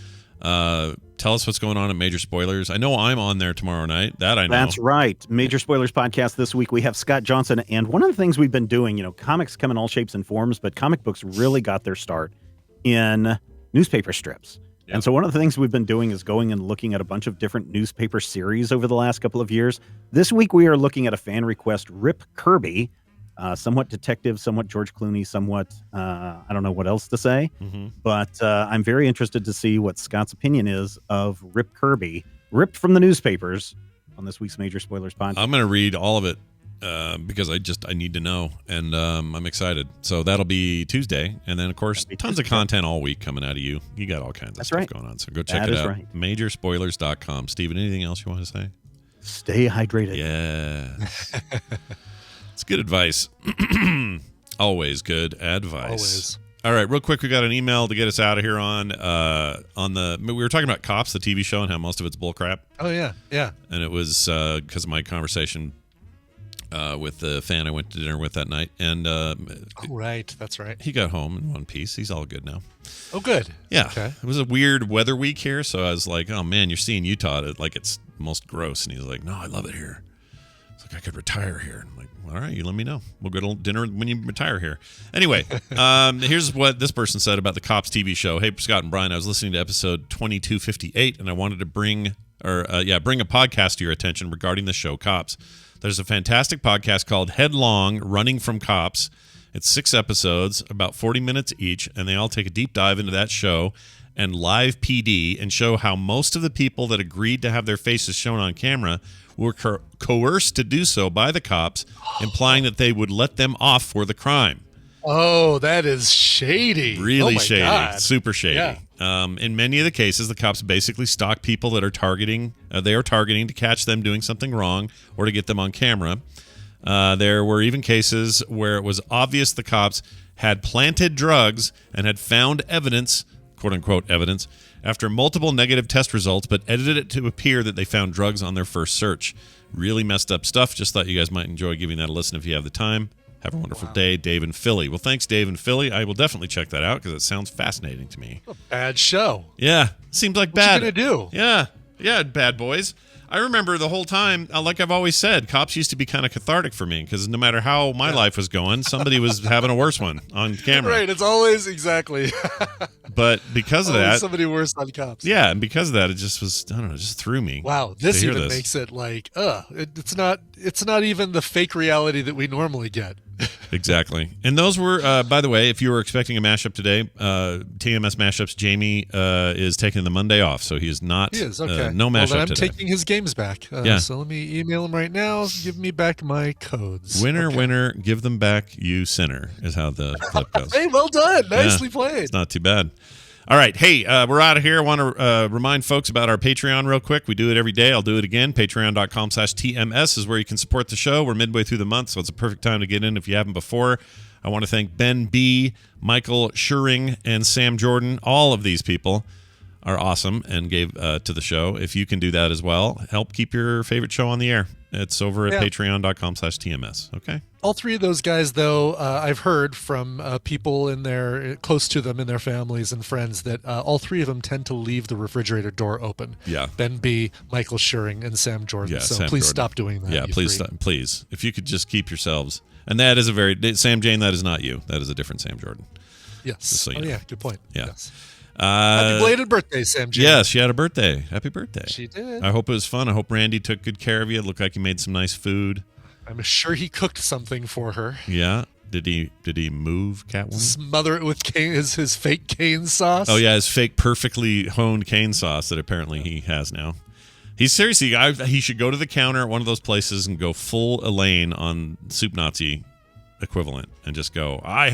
Tell us what's going on at Major Spoilers. I know I'm on there tomorrow night. That I know. That's right. Major Spoilers podcast this week. We have Scott Johnson. And one of the things we've been doing, comics come in all shapes and forms, but comic books really got their start in newspaper strips. Yep. And so one of the things we've been doing is going and looking at a bunch of different newspaper series over the last couple of years. This week, we are looking at a fan request, Rip Kirby. Somewhat detective, somewhat George Clooney, somewhat, I don't know what else to say. But I'm very interested to see what Scott's opinion is of Rip Kirby, ripped from the newspapers on this week's Major Spoilers podcast. I'm going to read all of it because I need to know, and I'm excited. So that'll be Tuesday. And then, of course, tons of content all week coming out of you. You got all kinds of stuff going on. So go check it out. Right. Majorspoilers.com. Steven, anything else you want to say? Stay hydrated. Yeah. It's good advice. Always good advice. Always. All right, real quick, we got an email to get us out of here on we were talking about Cops, the TV show, and how most of it's bullcrap. Oh yeah, yeah. And it was because of my conversation with the fan I went to dinner with that night, and right, that's right. He got home in one piece. He's all good now. Oh, good. Yeah. Okay. It was a weird weather week here, so I was like, "Oh man, you're seeing Utah like it's most gross," and he's like, "No, I love it here." It's like I could retire here. I'm like, all right, you let me know. We'll go to dinner when you retire here. Anyway, here's what this person said about the Cops TV show. Hey, Scott and Brian, I was listening to episode 2258, and I wanted to bring a podcast to your attention regarding the show Cops. There's a fantastic podcast called Headlong Running from Cops. It's 6 episodes, about 40 minutes each, and they all take a deep dive into that show and live PD and show how most of the people that agreed to have their faces shown on camera were coerced to do so by the cops, implying that they would let them off for the crime. Oh, that is shady. Really shady. God. Super shady. Yeah. In many of the cases, the cops basically stalk people that are targeting to catch them doing something wrong or to get them on camera. There were even cases where it was obvious the cops had planted drugs and had found evidence, quote-unquote evidence, after multiple negative test results, but edited it to appear that they found drugs on their first search. Really messed up stuff. Just thought you guys might enjoy giving that a listen if you have the time. Have a wonderful day, Dave and Philly. Well, thanks, Dave and Philly. I will definitely check that out because it sounds fascinating to me. A bad show. Yeah. Seems like What bad. you gonna do? Yeah. Yeah, bad boys. I remember the whole time, like I've always said, cops used to be kind of cathartic for me because no matter how my life was going, somebody was having a worse one on camera. Right, it's always exactly. But because of that, somebody worse on cops. Yeah, and because of that, it just was, I don't know, it just threw me. Wow, this even makes it like, it's not even the fake reality that we normally get. Exactly. And those were, by the way, if you were expecting a mashup today, TMS Mashups, Jamie is taking the Monday off, so he is not. He is, okay. No mashup then I'm today. taking his games back. So let me email him right now. Give me back my codes. Winner, give them back, you sinner, is how the clip goes. Hey, well done. Nicely played. It's not too bad. All right. Hey, we're out of here. I want to remind folks about our Patreon real quick. We do it every day. I'll do it again. Patreon.com/TMS is where you can support the show. We're midway through the month, so it's a perfect time to get in if you haven't before. I want to thank Ben B., Michael Schuring, and Sam Jordan. All of these people are awesome and gave to the show. If you can do that as well, help keep your favorite show on the air. It's over at patreon.com/TMS. Okay. All three of those guys, though, I've heard from people in their close to them in their families and friends that all three of them tend to leave the refrigerator door open. Yeah. Ben B., Michael Schuring, and Sam Jordan. Yeah, so Sam please Jordan. stop doing that. Yeah, please stop. Please. If you could just keep yourselves. And that is a very Sam Jane, that is not you. That is a different Sam Jordan. Yes. So you know. Yeah, good point. Yeah. Yes. Happy belated birthday, Sam Jane. Yes, she had a birthday. Happy birthday. She did. I hope it was fun. I hope Randy took good care of you. It looked like he made some nice food. I'm sure he cooked something for her. Yeah. Did he move Catwoman? Smother it with his fake cane sauce. Oh yeah, his fake perfectly honed cane sauce that apparently he has now. He's seriously, he should go to the counter at one of those places and go full Elaine on Soup Nazi equivalent and just go, I've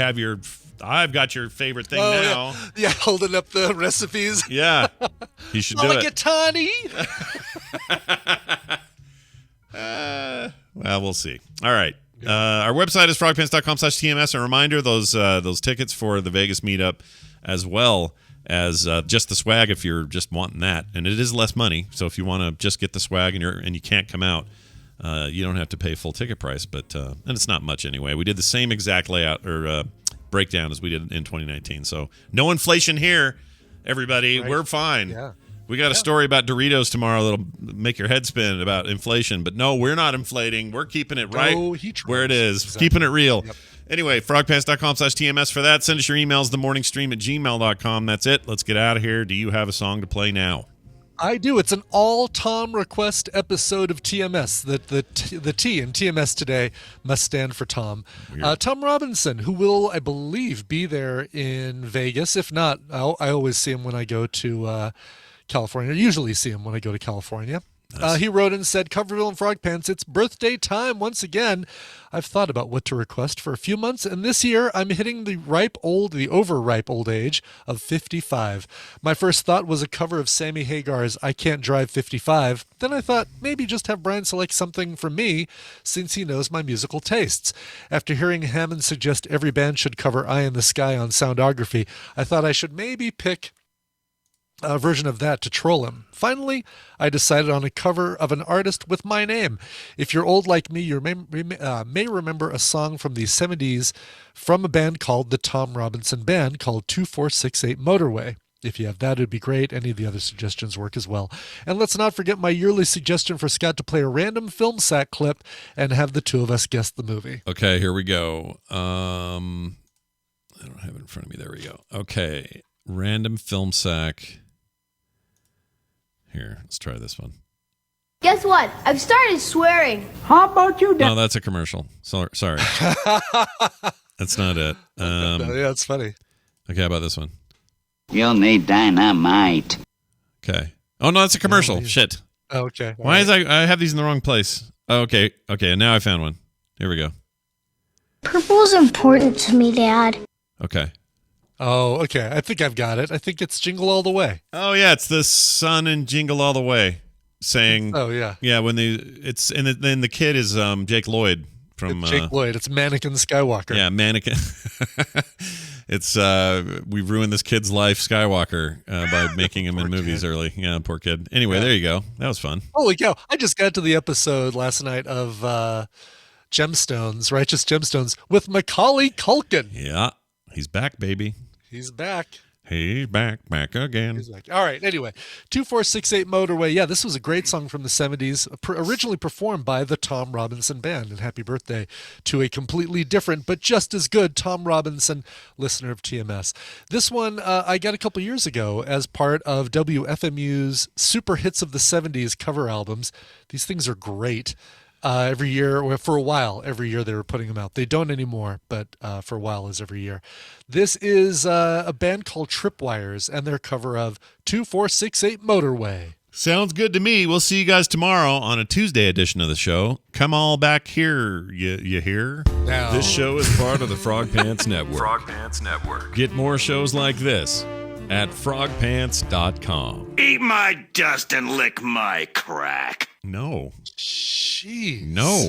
got your favorite thing now. Yeah, holding up the recipes. Yeah, he should do it. Mulligatawny. Well, we'll see. All right. Our website is frogpants.com/TMS. A reminder, those tickets for the Vegas meetup, as well as just the swag if you're just wanting that. And it is less money. So if you want to just get the swag and you can't come out, you don't have to pay full ticket price. But and it's not much anyway. We did the same exact layout or breakdown as we did in 2019. So no inflation here, everybody. Right. We're fine. Yeah. We got a story about Doritos tomorrow that'll make your head spin about inflation. But no, we're not inflating. We're keeping it right where it is. Exactly. Keeping it real. Yep. Anyway, frogpants.com/TMS for that. Send us your emails, themorningstream@gmail.com. That's it. Let's get out of here. Do you have a song to play now? I do. It's an all Tom request episode of TMS. The T in TMS today must stand for Tom. Tom Robinson, who will, I believe, be there in Vegas. If not, I always see him when I go to California. I usually see him when I go to California. Nice. He wrote and said, Coverville and Frog Pants, it's birthday time once again. I've thought about what to request for a few months, and this year I'm hitting the overripe old age of 55. My first thought was a cover of Sammy Hagar's I Can't Drive 55. Then I thought maybe just have Brian select something for me, since he knows my musical tastes. After hearing Hammond suggest every band should cover Eye in the Sky on Soundography, I thought I should maybe pick a version of that to troll him. Finally, I decided on a cover of an artist with my name. If you're old like me, you may remember a song from the 70s from a band called the Tom Robinson Band called 2468 Motorway. If you have that, it'd be great. Any of the other suggestions work as well. And let's not forget my yearly suggestion for Scott to play a random film sack clip and have the two of us guess the movie. Okay, here we go. I don't have it in front of me. There we go. Okay, random film sack. Here, let's try this one. Guess what? I've started swearing. How about you? No, that's a commercial. Sorry. That's not it. Yeah, it's funny. Okay, how about this one? You'll need dynamite. Okay. Oh, no, that's a commercial. Shit. Okay. Why is I have these in the wrong place? Oh, okay. Okay, and now I found one. Here we go. Purple's important to me, Dad. Okay. Oh, okay. I think I've got it. I think it's Jingle All the Way. Oh yeah, it's the son in Jingle All the Way saying. Oh yeah. Yeah, when then the kid is Jake Lloyd from Jake Lloyd. It's Mannequin Skywalker. Yeah, Mannequin. It's we've ruined this kid's life, Skywalker, by making him in movies early. Yeah, poor kid. Anyway, there you go. That was fun. Holy cow! I just got to the episode last night of Gemstones, Righteous Gemstones, with Macaulay Culkin. Yeah, he's back, baby. He's back. Hey, back again. He's back. All right. Anyway, 2468 Motorway. Yeah, this was a great song from the 70s, originally performed by the Tom Robinson Band. And happy birthday to a completely different but just as good Tom Robinson, listener of TMS. This one I got a couple years ago as part of WFMU's Super Hits of the 70s cover albums. These things are great. Every year, or for a while, every year they were putting them out. They don't anymore, but for a while is every year. This is a band called Tripwires and their cover of 2468 Motorway. Sounds good to me. We'll see you guys tomorrow on a Tuesday edition of the show. Come all back here, you hear? Now. This show is part of the Frog Pants Network. Frog Pants Network. Get more shows like this at frogpants.com. Eat my dust and lick my crack. No. Jeez. No.